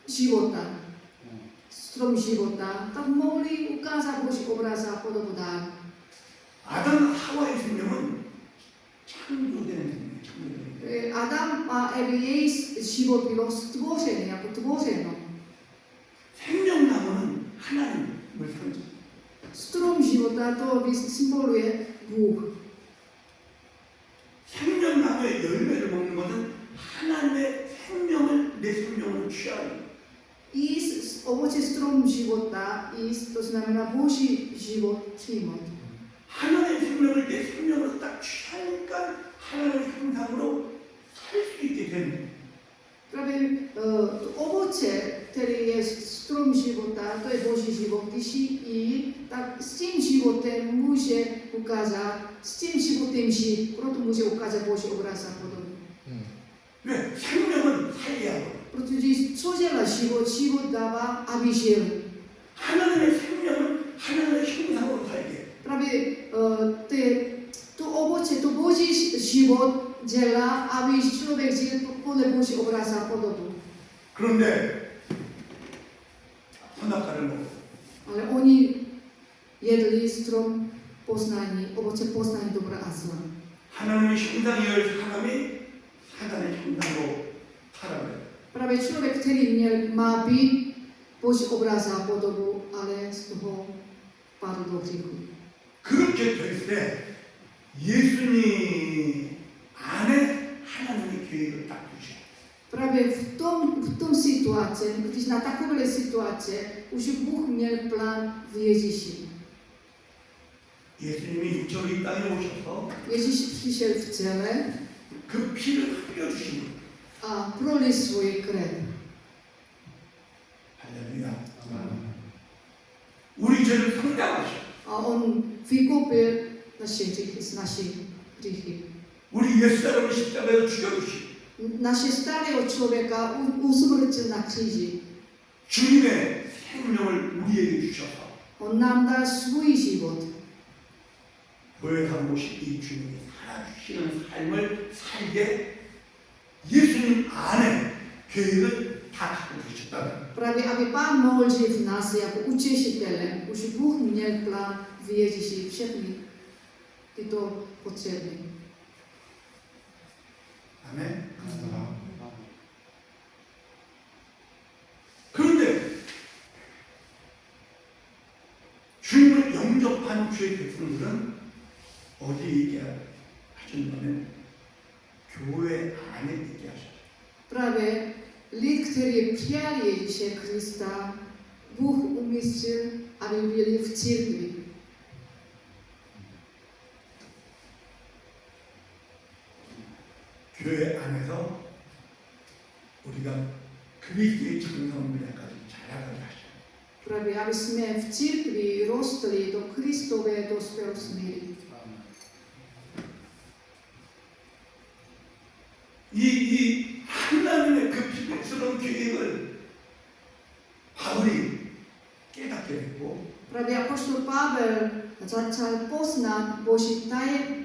života, strom života, tak mohli ukázat Boží obraz a podobu dál. 아담과 하와의 생명은 창조된 생명, 창조된 생명. Adam a Eva, jejich život bylo stvořené, jako tvořeno. 생명나무는 하나님을 상징. Strom života to symboluje Bůh. 생명나무의 열매를 먹는 것은 하나님의 생명을 내 생명으로 취하는 거예요. Jíst ovoce strom života, jíst to znamená Boží život přijmout. 하나님의 생명을 내 생명으로 딱 취하니까 하나님의 형상으로 살 수 있게 되는 거예요. Právě to ovoce, který je strom života, to je Boží život, když jí, tak s tím životem může ukázat, s tím životem žít, proto může ukázat Boží obraz a podobně. 왜? 생명은 살게 하고 Protože co dělá život? Život dává, aby žil. 하나님의 생명은 하나님의 형상으로 살게. Právě to ovoce, to Boží život dělá, aby člověk žil podle Boží obraz a podobu. 그런데 선악과를 먹어. Ale oni jedli strom poznání, ovoce poznání dobra a zla. 하나님의 형상이어야 사람이 사단의 형상으로 살아가요. Právě člověk, který má být Boží obraz a podobu, ale z toho padl do hříchu. 그렇게 될 때 예수님 안에 하나님의 계획을 딱 두셔요. Právě v tom situaci, když na takové situace, už Bůh měl plán v Ježíši. 예수님이 육체로 이 땅에 오셔서 Ježíš přišel v těle 그 피를 흘려주신 거예요. a prolil svoji krev. 할렐루야. 우리 죄를 상당하셔. A on vykoupil naše hříchy, z našich hříchy. 우리 옛사람을 십자가에서 죽여주시고 Naše starého člověka usmrtil na kříži. 주님의 생명을 우리에게 주셔서 On nám dal svůj život. 교회 사모신 이 주님이 살아주시는 삶을 살게 예수님 안에 계획을 다 갖고 계셨다는 거예요. Právě aby Pán mohl žít v nás jako utěšitelem, už Bůh měl plán v Ježíši všechny títo potřební. 아멘. Amen. 그런데 주님을 영접한 주의 백성들은 어디에 있게 하셨냐면 교회 안에 있게 하셨죠. Právě lid, který přijal Ježíše Krista, Bůh umístil, aby byli v církvi. 교회 안에서 우리가 그리스도의 정성분야까지 자라가게 하셔요. Právě aby jsme v církvi rostli do Kristové dospělosti míry. 이 하나님의 그 비밀스러운 계획을 바울이 깨닫게 됐고 Právě apoštol Pavel začal poznat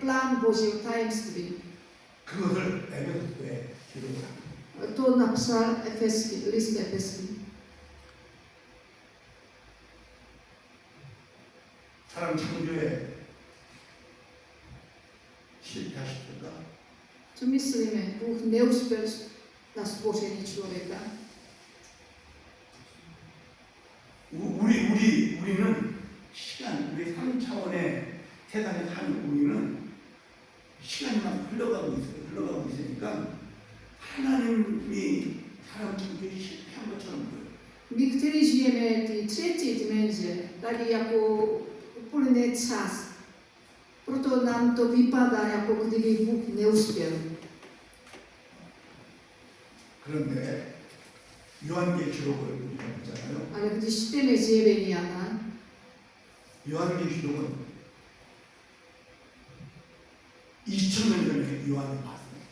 plán Božího tajemství. 그것을 에베소서에 기록을 합니다. To napsal list Efeský. 사람 창조에 실패하셨을까? Co myslíme? Bůh neuspěl na stvoření člověka. 우리는 시간, 우리 3차원의 세상에 사는 우리는 시간만 흘러가고 있으니까 하나님이 사람 창조에 실패한 것처럼 보여요. My, kteří žijeme ty třetí dimenze, tady jako úplný čas. Proto nám to vypadá, jako kdyby Bůh neuspěl. 그런데 요한계시록을 우리가 보잖아요. Ale když čteme zjevení Jana, 요한계시록은 2000년 전에 요한이 봤어요.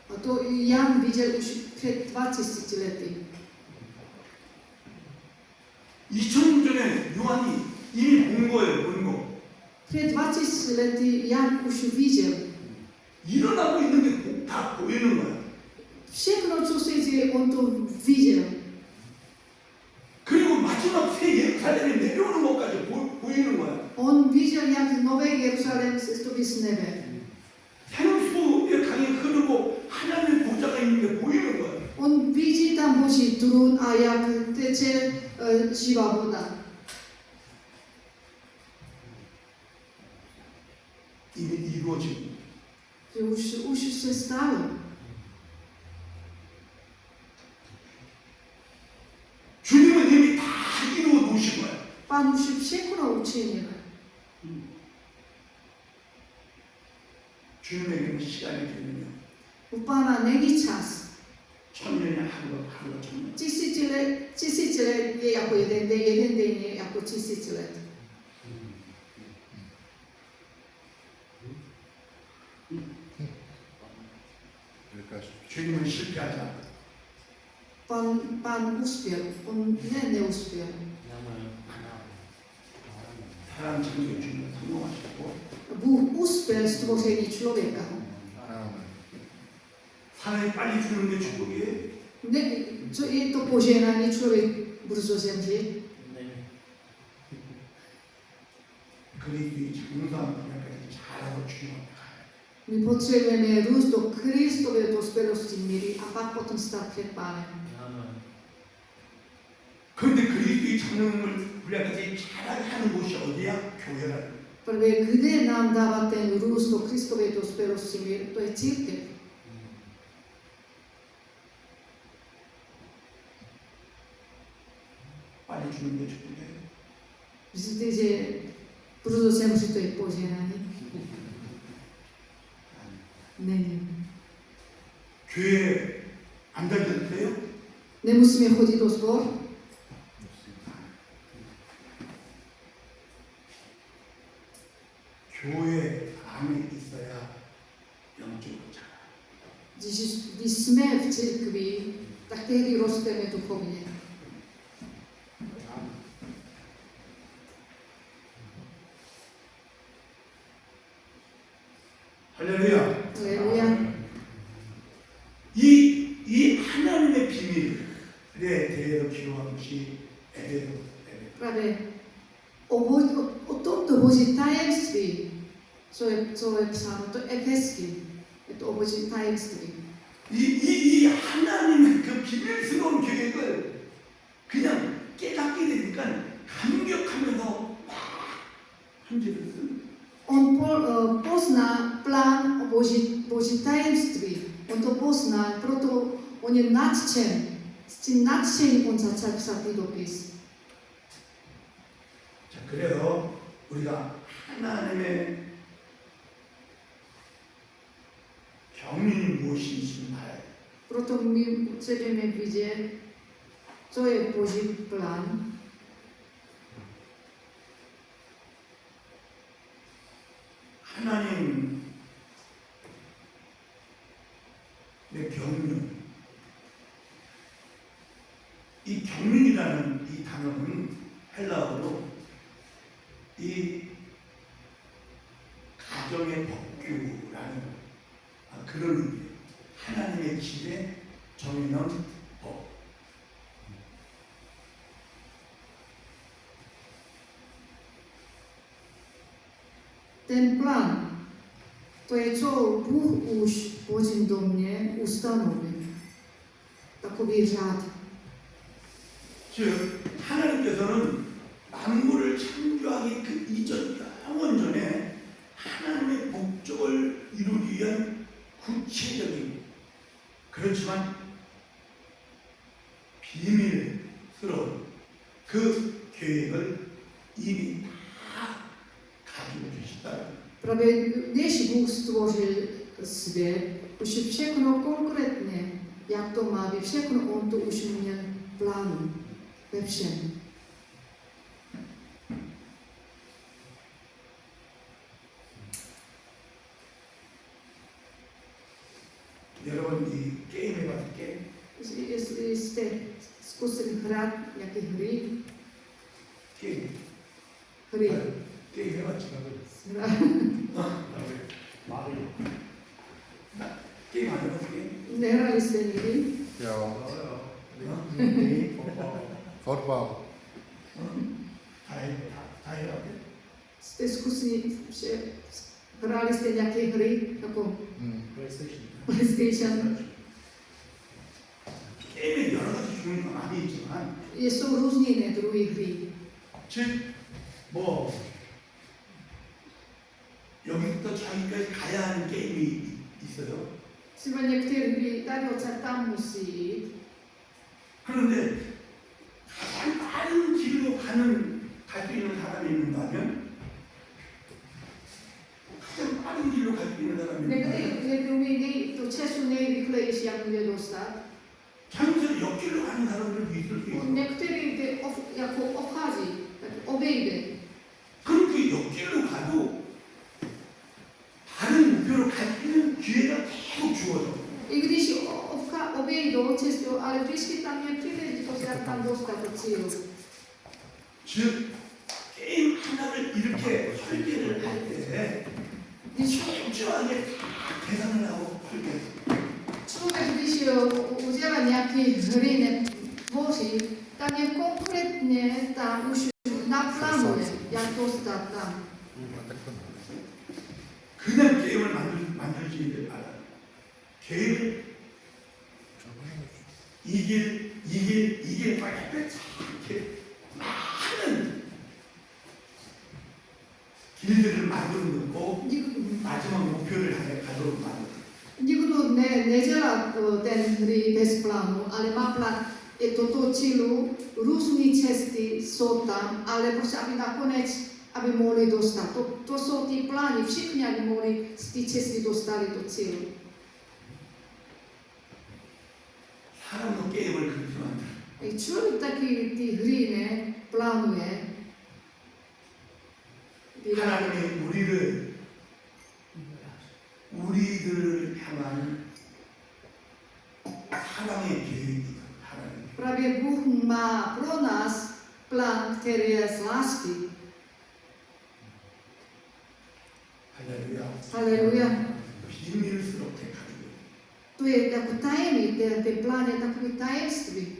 a to Jan viděl už před 20 lety. 2000년 전에 요한이 이미 본 거예요, 본 거. Před 20 lety Jan už viděl. 일어나고 있는 게 다 보이는 거야. Všechno, co se děje, on to viděl. 그리고 마지막 새 예루살렘이 내려오는 것까지 보이는 거야. On viděl, jak Nové Jeruzalém se stojí z nebe. 생수의 강이 흐르고 하나님의 보좌가 있는 게 보이는 거야. On vidí tam Boží trůn a jak teče živá voda. 이미 이루어지고 Že už se stalo. 주님은 이미 다 이루어 놓으신 거야. Pán už všechno učinil. 주님에게는 시간이 되면요. U Pána není čas. 천년이 하루가 천년. Tisícilet je jako jeden den je jako 1000 let. 주님은 실패하지 않아. Pán uspěl, on neuspěl. 사람 창조에 주님은 성공하셨고 Bůh uspěl stvoření člověka. 사람이 빨리 죽는 게 축복이에요. Ne, co je to požehnání, člověk brzo zemře. 그리스도의 장성한 분야까지 자라서 주님 My potřebujeme růst do Kristové dospělosti míry a pak potom stát před Pánem. 그런데 그리스도의 장성을 분야까지 자라게 하는 곳이 어디야? 교회라. Protože kde nám dává ten růst do Kristové dospělosti míry, to je církev. 빨리 죽는 게 축복이에요. Myslíte, že brzo zemře, to je požehnání? Není. 교회 안 다녀도 돼요? Nemusíme chodit do sbor? 교회 안에 있어야 영적으로 자라. Když jsme v církvi, tak tehdy rosteme duchovně. 할렐루야. Aleluja. 이 하나님의 비밀에 대해서 기록한 것이 에베소. Právě o tomto Boží tajemství co je psáno, to efeským, je to obočí tajemství. 이 하나님의 그 비밀스러운 계획을 그냥 깨닫게 되니까 감격하면서 막 편지를 쓴. On pozná plán Boží tajemství. On to pozná, proto on je nadšen. S tím nadšením on začal psát ty dopis. 자, 그래서 우리가 하나님의 경륜이 무엇인지 알아야 돼. Proto my potřebujeme vidět, co je Boží plán. 하나님의 경륜. 이 경륜이라는 이 단어는 헬라어로 이 가정의 법규라는 그런 의미예요. 하나님의 길에 정해놓은 법. Ten plán, to je, co Bůh už v Božím domě ustanovil. Takový řád. 즉 하나님께서는 만물을 창조하기 그 이전 영원 전에 하나님의 목적을 이루기 위한 구체적인 그렇지만 비밀스러운 그 계획을 이미 다 가지고 계시다. Právě když Bůh stvořil svět, už je všechno konkrétně, jak to má být, všechno on to už měl plánu ve všem. 여러분 이 게임 해봤을 게 Jestli jste zkusili hrát nějaké hry, 게임 게임 해봤지? Mario. 게임 안 해봤을 게? nehrali jste nikdy, Jo. Někdy. Fotbal. 다 해봤게? jste zkusili, hráli jste nějaké hry, jako PlayStation. PlayStation. 게임에 여러 가지 종류가 많이 있지만 Jsou různé druhy hry. 뭐 여기부터 저기까지 가야 하는 게임이 있어요. Třeba některé hry tady odsaď tam musí jít. 그런데 가장 빠른 길로 갈 수 있는 사람이 있는다면 가장 빠른 길로 갈 수 있는 사람이 있는다면 Někdy umí tu cestu nejrychlejší, jak může dostat. 자연스레 옆길로 가는 사람들도 있을 수 있어. Některý jde jako obchází, tak obejde. 그럼 그 옆길로 가도 다른 목표로 갈 수 있는 기회가 계속 주어져. I když obejdou cestu, ale vždycky tam je příležitost, jak tam dostat do cílu. 즉 게임 하나를 이렇게 설계를 할 때 철저하게 다 계산을 하고 설계했어. Člověk, když udělá nějaký hry netvoří, tak je konkrétně tam už naplánuje, jak dostat tam. 그냥 게임을 만들지 않아. 게임을 이길 빨리 이렇게 많은 길들을 만들어 놓고 마지막 목표를 향해 가도록 만들어. Nikdo nedělá ten hry bez plánu, ale má plán. Je toto cílu, různé cesty jsou tam, ale prostě aby nakonec, aby mohli dostat. To jsou ty plány, všichni, aby mohli z té cesty dostali do cílu. 사람도 게임을 그렇게 만들어. I člověk taky ty hry plánuje. 하나님이 우리들을 향한 사랑의 계획이다. 하나님. Právě Bůh má pro nás plán, který je z lásky. 할렐루야. Haleluja. 비밀스럽게 가지고. To je jako tajemný, ten plán je takový tajemství.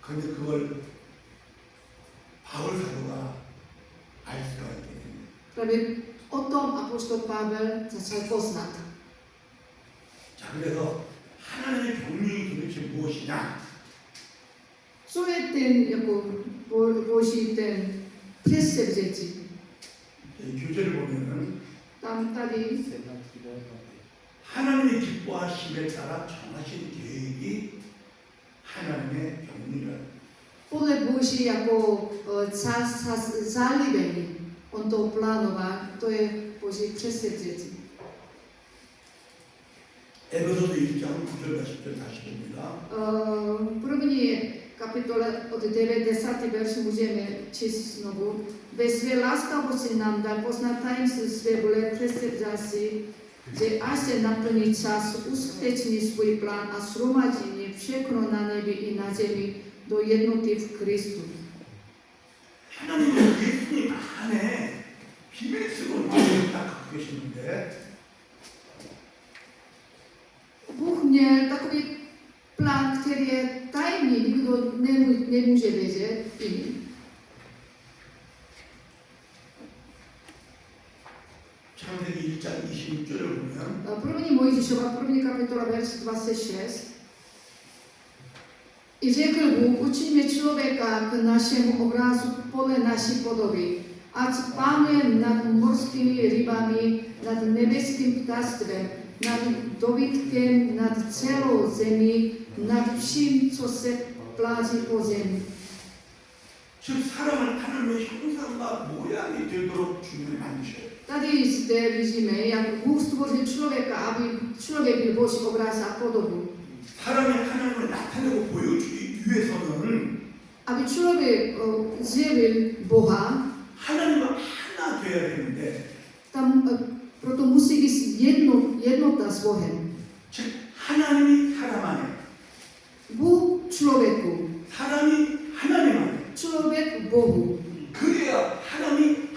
근데 그걸 바울 사도가 알 수가 있거든요. Právě o tom apoštol Pavel začal poznat. 자, 그래서 하나님의 경륜이 도대체 무엇이냐? Co je ten jako Boží ten přesevzetí? 이 교재를 보면은 Tam tady 17. 하나님의 기뻐하심에 따라 정하신 계획이 하나님의 경륜이라. podle Boží jako zálibení. On to plánoval, to je Boží přesevzetí. 에베소서 1장 9절과 10절 다시 봅니다. První kapitole od 9. verš můžeme číst znovu. Ve své láskavosti nám dal poznat tajemství své vůle, přesevzal si, že až se naplní čas, uskuteční svůj plán a shromaždění všechno na nebi i na zemi do jednoty v Kristu. 하나님은 예수님 안에 비밀스러운 계획을 딱 갖고 계시는데 Bůh měl takový plán, který je tajný, nikdo nemůže vědět jiný. 창세기 1장 26절을 보면 První Mojžíšova, první kapitola, verš 26. I řekl Bůh, učiníme člověka k našemu obrazu podle naší podoby, ať pánuje nad morskými rybami, nad nebeským ptactvem, nad dobytkem, nad celou zemí, nad vším, co se pláží po zemi. 즉 사람을 하나님의 형상과 모양이 되도록 주님을 만드셔요. Tady zde vidíme, jak Bůh stvořil člověka, aby člověk byl Boží obraz a podobu. 사람이 하나님을 나타내고 보여주기 위해서는 Aby člověk zjevil Boha, 하나님과 하나 돼야 되는데 tam proto musí být jednota s Bohem. 즉 하나님이 사람 안에 Bůh člověku, 사람이 하나님 안에 člověk Bohu. 그래야 하나님의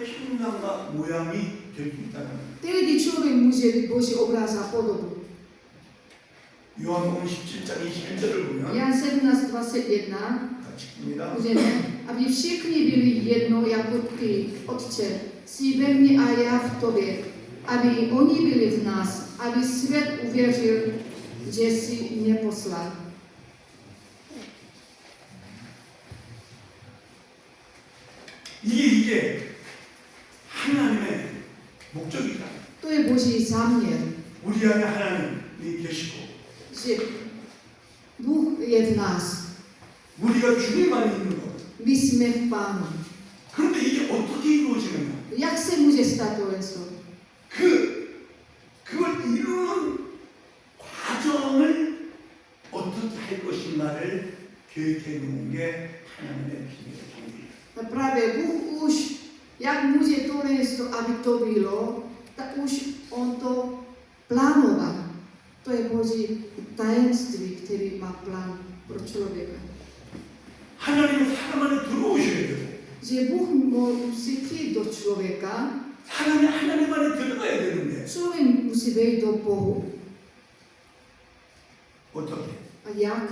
형상과 모양이 될 수 있다는 거예요. Tehdy člověk může být Boží obraz a podobu. 요한복음 17장 21절을 보면 Jan 17:21 같이 봅니다. můžeme, aby všichni byli jedno jako ty, Otče, jsi ve mně a já v tobě, aby i oni byli v nás, aby svět uvěřil, že jsi mě poslal. 이게 하나님의 목적이다. To je Boží záměr, 우리 안에 하나님이 계시고 že Bůh je v nás, 우리가 주님 안에 있는 것. my jsme v Pánu. 그런데 이게 어떻게 이루어지느냐? Jak se může stát tohleto? 그걸 이루는 과정을 어떻게 할 것인가를 계획해 놓은 게 하나님의 비밀의 정리예요. A právě Bůh už, jak může tohleto, aby to bylo, tak už on to plánoval. To je Boží tajemství, který má plán pro člověka. 하나님은 사람 안에 들어오셔야 되고 Že Bůh musí přijít do člověka, 사람이 하나님 안에 들어가야 되는데 člověk musí vejít do Bohu. 어떻게? A jak?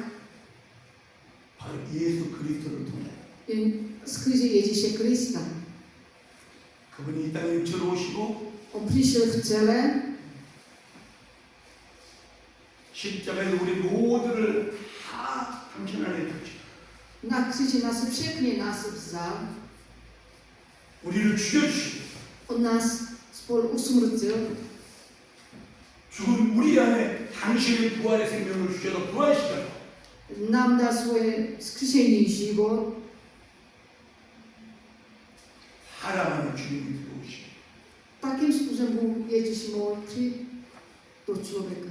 바로 예수 그리스도를 통해 Jen skrze Ježíše Krista. 그분이 이 땅에 육체로 오시고 On přišel v těle, 십자가에서 우리 모두를 다 당신 안에 두시고 na kříži nás všechny nás vzal, 우리를 죽여주시고 on nás spolu usmrtil, 죽은 우리 안에 당신의 부활의 생명을 주셔서 부활시켰다. nám dal svoje skříšení život, 사람 안에 주님이 들어오시고 takým způsobem Bůh Ježíš mohl přijít do člověka.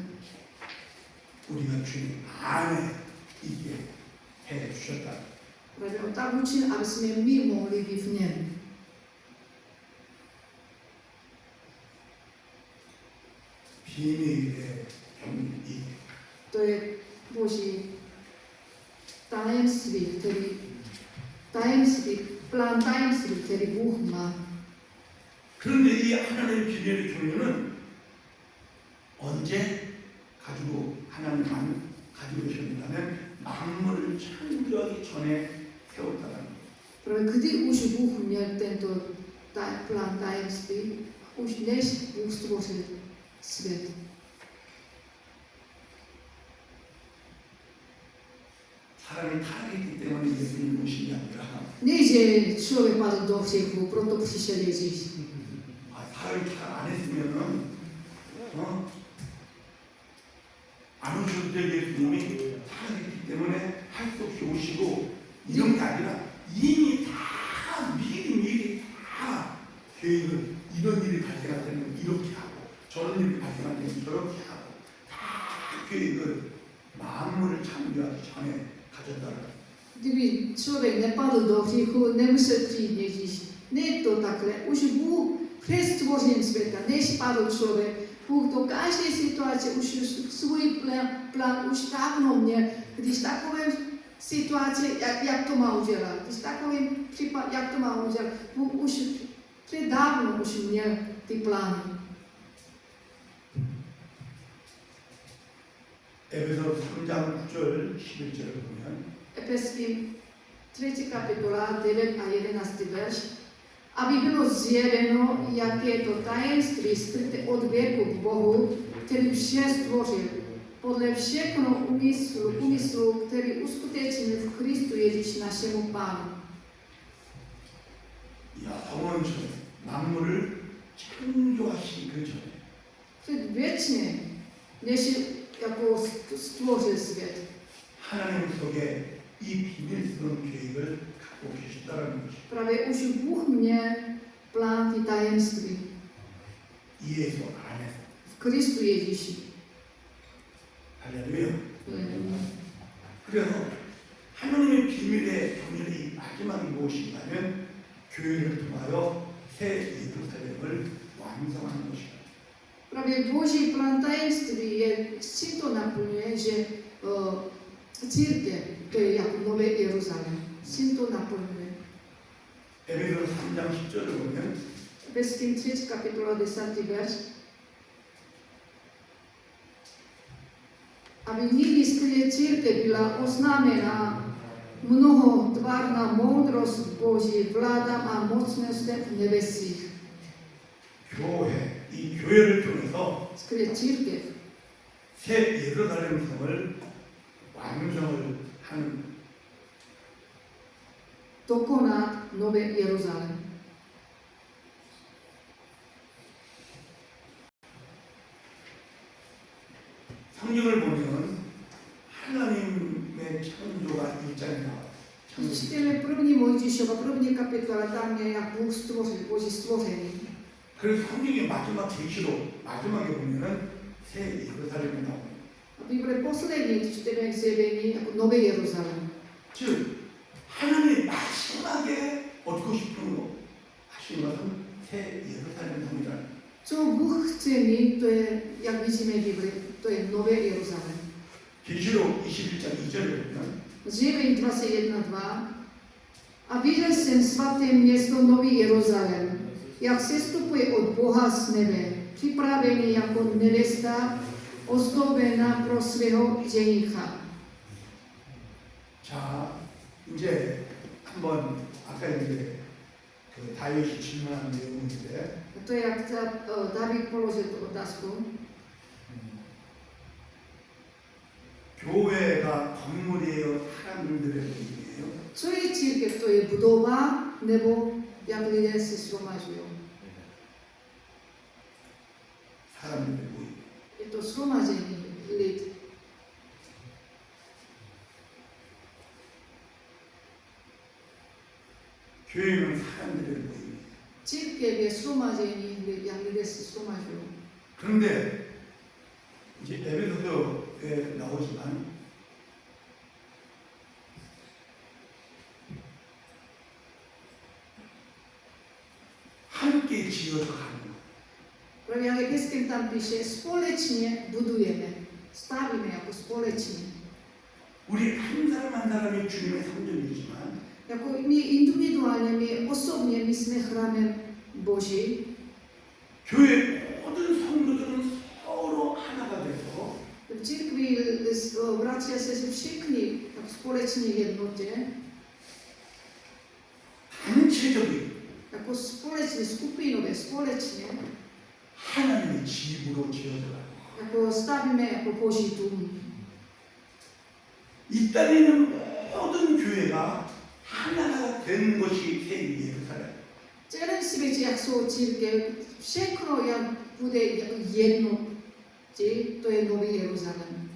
우리가 주님 안에 있게 해 주셨다. Právě on tak učil, aby jsme my mohli být v něm. 비밀의 경륜이 To je Boží tajemství, plán tajemství, který Bůh má. 그런데 이 하나님의 비밀의 경륜은 언제 하나님만 가지고 계셨냐면 만물을 창조하기 전에 세웠다는 거예요. Protože kdy už Bůh měl tento plan tajemství, už než Bůh stvořil svět. 사람이 타락했기 때문에 예수님이 오신 게 아니라 Ne, že člověk padl do hříchu, proto přišel Ježíš. 사람이 타락 안 했으면은 안 오셔도 될 예수님이 타락했기 때문에 할 수 없이 오시고 이런 게 아니라 이미 다 미리 다 계획을 이런 일이 발생할 때는 이렇게 하고 저런 일이 발생할 때는 저렇게 하고 다 계획을 만물을 창조하기 전에 가졌다는 Kdyby člověk nepadl do hříchu, nemusel přijít Ježíš. Ne je to takhle. Už Bůh před stvořením světa, než padl člověk, Bůh do každé situace už svůj plán už dávno měl. Když takovém situaci, jak to má udělat, když takovým případ, jak to má udělat, Bůh už předávno už měl ty plány. 에베소 3장 9절 11절을 보면 Efeským 3. kapitola 9 a 11. verš, aby bylo zjeveno, jaké je to tajemství skryté od věku k Bohu, který vše stvořil, podle všechno úmyslu, který uskutečnil v Kristu Ježíš našemu Pánu. 영원처럼 만물을 창조하신 그 전에 Předvěčně, než jako stvořil svět. 하나님 속에 이 비밀스러운 계획을 갖고 계셨다는 것이 Právě už Bůh měl plán ty tajemství 예수 안에서 v Kristu Ježíši. 할렐루야. 그래서 하나님의 비밀의 경륜이 마지막이 무엇인가면 교회를 통하여 새 예루살렘을 완성하는 것이다. Právě Boží plán tajemství je, čím to naplňuje, že církev, to je jako Nové Jeruzalém, čím to naplňuje. 에베소 3장 10절을 보면 Efeským 3. kapitola 10. verš. Aby nikdy skrze církev byla oznámena mnohotvárná moudrost Boží vládám a mocnostem v nebesích. 교회, 이 교회를 통해서 Skrze církev. 새 예루살렘 성을 완성을 하는 Dokonat Nové Jeruzalém. 성경을 보면 하나님의 창조가 1장에 나와요. Když čteme první Mojžíšova, první kapitola, tam je, jak Bůh stvořil, Boží stvoření. 그래서 성경의 마지막 계시록 마지막에 보면은 새 예루살렘이 나옵니다. A Bible poslední čteme zjevení jako Nové Jeruzalém. 즉 하나님이 마지막에 얻고 싶은 거 하신 것은 새 예루살렘 성이라는 Co Bůh chce mít, to je, jak vidíme v Bibli, to je Nové Jeruzalém. 계시록 21장 2절을 보면 Zjevení 21.2. A viděl jsem svaté město Nový Jeruzalém, jak sestupuje od Boha z nebe, připravený jako nevěsta, ozdobená pro svého ženicha. 자 이제 한번 아까 이제 그 다윗이 질문한 내용인데 A to je, jak David položil tu otázku. 교회가 건물이에요, 사람들의 모임이에요. Co je církev? To je budova, nebo jak lidé se shromažují? 사람들의 모임. Je to shromažení lid. 교회는 사람들의 모임. Církev je shromažení lid, jak lidé se shromažují. 그런데 이제 에베소서에 나오지만 함께 지어서 가는 거. Právě jak Efeským tam píše, společně budujeme, stavíme jako společně. 우리 한 사람 한 사람이 주님의 성전이지만 Jako my individuálně, my osobně, my jsme chrámem Boží. 교회 모든 성도들은 서로 하나가 돼서 V církvi vrací se všichni tak společně v jednotě, 단체적인 jako jako společně, skupinové, společně, 하나님의 집으로 지어져가고 jako stavíme jako Boží dům. 이 땅에 있는 모든 교회가 하나가 된 것이 새 예루살렘. Celém světě, jak jsou církev, všechno, jak bude jedno, to je Nový Jeruzalém.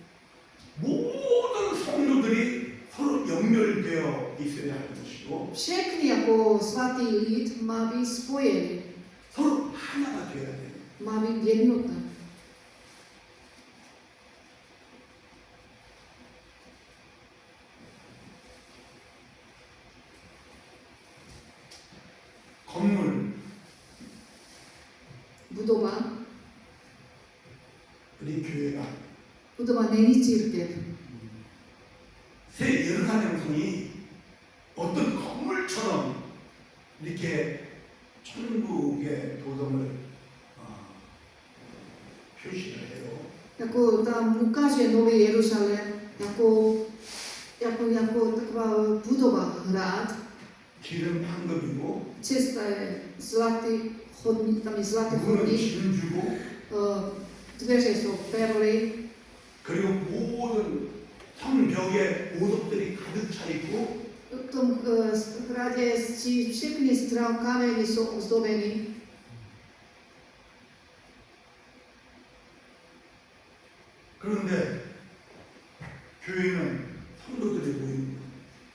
모든 성도들이 서로 연결되어 있어야 하는 것이고 Všechny jako svatý lid má být spojeny, 서로 하나가 되어야 돼요. má být jednota. 건물, Budova, 우리 교회가 budova není církev. 새 예루살렘 성이 어떤 건물처럼 이렇게 천국의 도덕을 표시를 해요. Jako tam ukáže Nový Jeruzalém, jako taková budova hrad, 길은 황금이고 cesta je zlatý chodník, tam je zlatý 문은 chodník, 진주고 dveře jsou perly, 그리고 모든 성벽에 보석들이 가득 차 있고 v tom hradě všechny strany kameny jsou ozdobeny. 그런데 교회는 성도들이 모입니다.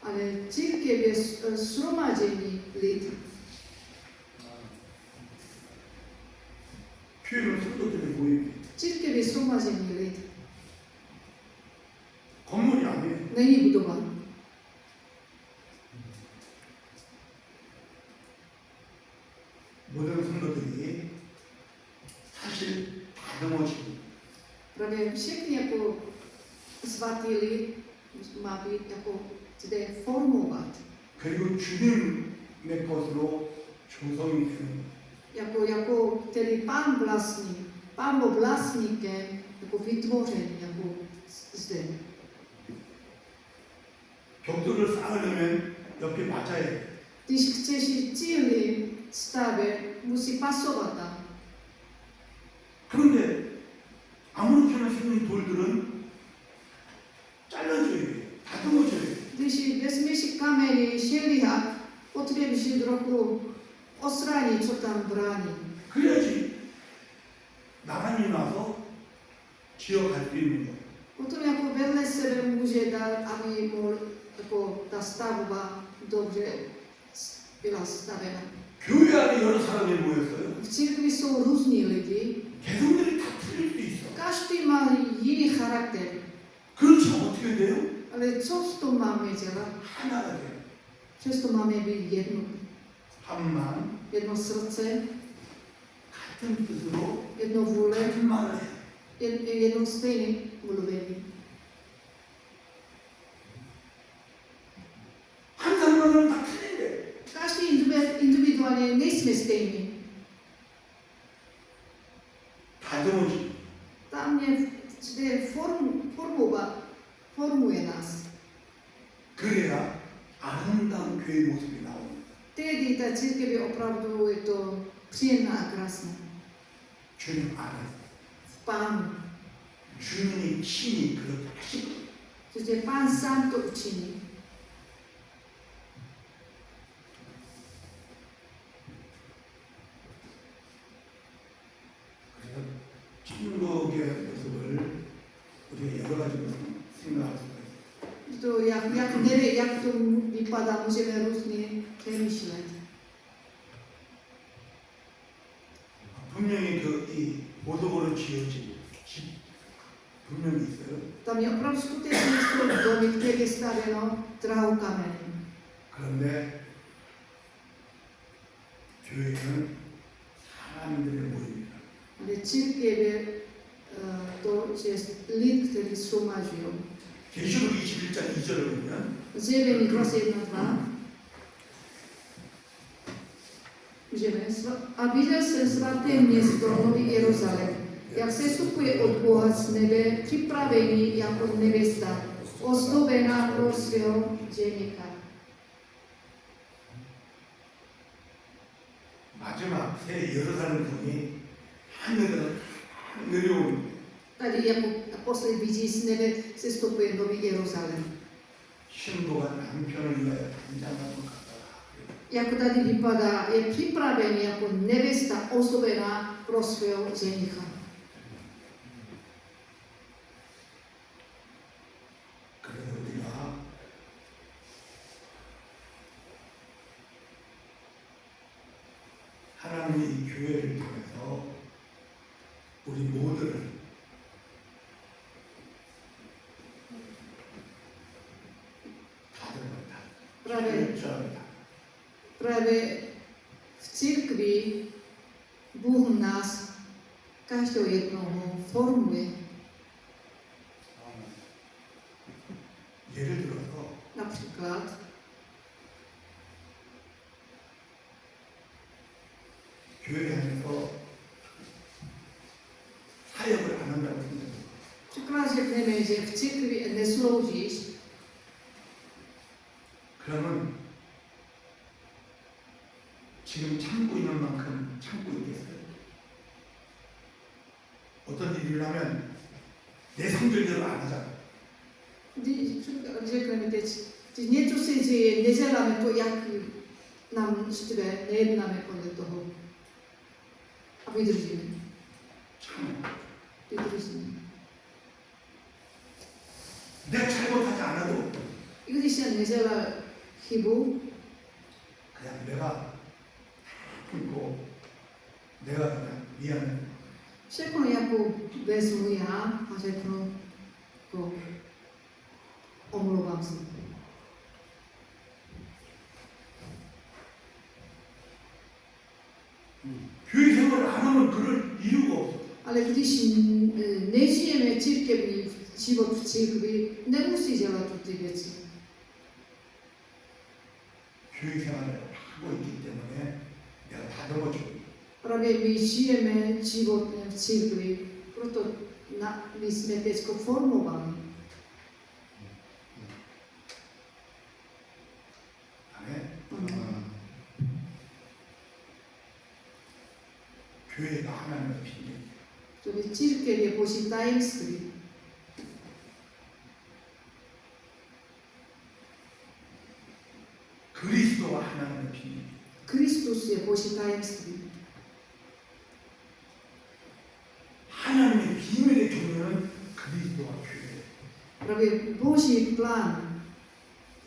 Ale církev je shromáždění lid. 교회는 성도들이 모입니다. Církev je shromáždění lid. 건물이 아니에요. Není budova. 모든 성도들이 사실 다듬어지고 Právě všechny jako svatý lid má být jako zde formovat. 그리고 주님의 것으로 조성이 되는 Jako který pán vlastní, pán byl vlastníkem jako vytvoření jako zde. 벽돌을 쌓으려면 옆에 맞아야 돼. Když chceš cíly stavět, musí pasovat tam. 그런데 아무렇게나 생긴 돌들은 잘라줘야 돼. 다듬어줘야 돼. Když vezmeš kameny, šelihat, potřebuješ trochu osranit, co tam brání. 그래야지 나감이 나서 지어갈 수 있는 거예요. Potom jako vedle sebe může dát, aby mohl, jako ta stavba dobře byla stavena. 교회 안에 여러 사람이 모였어요. V církvi jsou různí lidi, 개성들이 다 틀릴 수 있어. každý má jiný charakter. 그렇지만 어떻게 돼요? Ale co s tom máme dělat? 하나가 돼요. Přesto máme být 한 마음, jedno srdce, 같은 뜻으로 jedno vůle, 같은 말을 해요. jedno stejné mluvení. 한 사람은 다 틀린데 Každý individuálně nejsme stejní. 다듬어지. Tam je zde formuje nás. 그래야 아름다운 교회 모습이 나옵니다. Tedy ta církev je opravdu je to příjemná a krásná. 주님 안에 V Pánu. 주님의 신이 그렇게 하시고 Protože Pán sám to učiní. 천국의 모습을 우리가 여러 가지로 생각할 수가 있어요. To jak to vypadá, můžeme různě přemýšlet. 분명히 이 보석으로 지어진 집 분명히 있어요. Tam je opravdu skutečně jsou domy, které je stavěno drahou kamenem. 그런데 교회는 사람들의 모임이다. Ale církev je to, že lid, který shromažují. 계시록 21장 2절을 보면 Zjevení 21:2. Můžeme. A viděl jsem svaté město, Nový Jeruzalém, jak se stupuje od Boha z nebe, připravený jako nevěsta, ozdobená pro svého ženícha. 새 예루살렘 성이 하늘에서 내려온 Tady jako poslední vidí z nebe sestupuje nový Jeruzalém. 신부가 남편을 위하여 단장하고 갔다. Jak tady vypadá, je připraven jako nevěsta osobená pro svého ženicha. 그래서 우리가 하나님의 이 교회를 통해서 우리 모두를 다들 다 Právě, 철저하게 právě v církvi Bůh nás, každého jednoho, formuje. Amen. 예를 들어서 Například, 교회 안에서 사역을 안 한다고 생각해요. příklad řekneme, že v církvi nesloužíš, 그러면 지금 참고 있는 만큼 참고 있겠어요. 어떤 일이 일어나면 내 성질대로 안 하잖아. když řekneme teď, když něco se děje, neděláme to, jak nám štve, nejednáme podle toho. A vydržíme. 참, Vydržíme. 내가 잘못하지 않아도 I když jsem nedělal chybu, 그냥 내가 품고 내가 그냥 미안해. všechno jako vezmu já a řeknu, jako, omlouvám se. 교회 생활을 안 하면 그럴 이유가 없어. Ale když nežijeme církevní život v církvi, nemusí dělat ty věci. 교회 생활을 하고 있기 때문에 내가 다듬어줘. Právě my žijeme život v církvi, proto my jsme teď formováni. 아멘. 교회가 하나님의 비밀. Čili církev je Boží tajemství. 그리스도와 하나님의 비밀. Kristus je Boží tajemství. 하나님의 비밀의 교회는 그리스도와 교회. Právě Boží plán,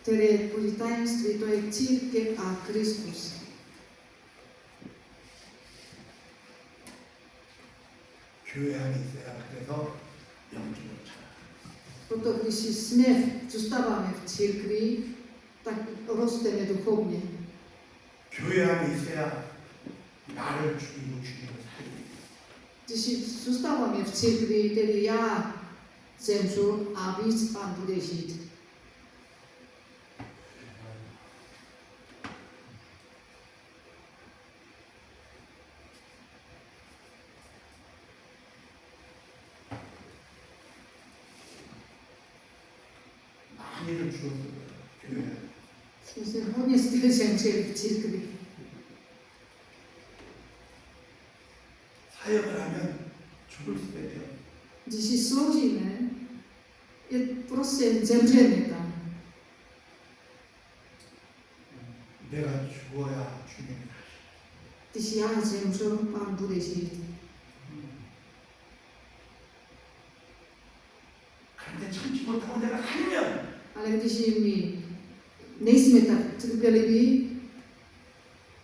který je Boží tajemství, to je církev a Kristus. 교회 안에 있어야 그래서 영적으로 자라. Proto když jsme, zůstáváme v církvi, tak rosteme duchovně. 교회 안에 있어야 나를 죽이고 죽이고 살리고. Když zůstáváme v církvi, tedy já zemřu a víc Pán bude žít. 많이를 주었어요. 교회. Jsme se hodně styl zemřeli v církvi. 사역을 하면 죽을 수밖에 없어요. Když si sloužíme, je prostě zemřeme tam. 내가 죽어야 주님이 사시. Když já zemřu, Pán bude žít. 그런데 참지 못하고 내가 살면 Ale když my nejsme tak trpěliví,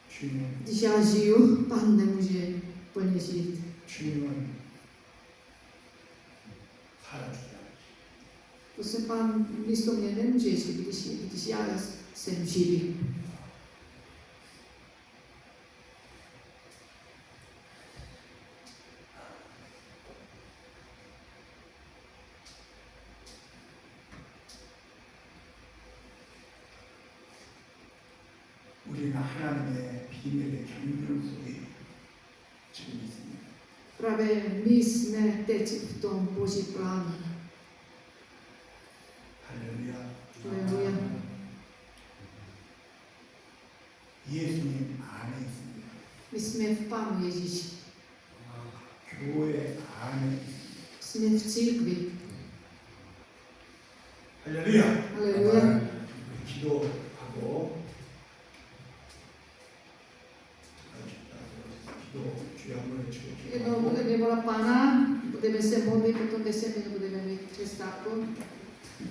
주님은 když já žiju, Pán nemůže plně žít. 주님은 살아주자. Prostě Pán místo mě nemůže žít, když já jsem živý. 우리는 하나님의 비밀의 경륜 속에 지금 있습니다. Právě my jsme teď v tom Boží plánu. 할렐루야. Haleluja. 예수님 안에 있습니다. My jsme sme v Pánu Ježiši. 교회 안에 Sme v církvi. 할렐루야. Aleluja. 기도하고 기도 주여 한번 해주고 Jednou budeme volat Pána, budeme se modlit, potom 10 minut budeme mít přestávku.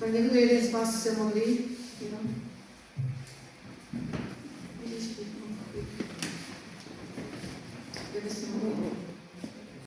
Tak někdo jeden z vás se modlí. Jo?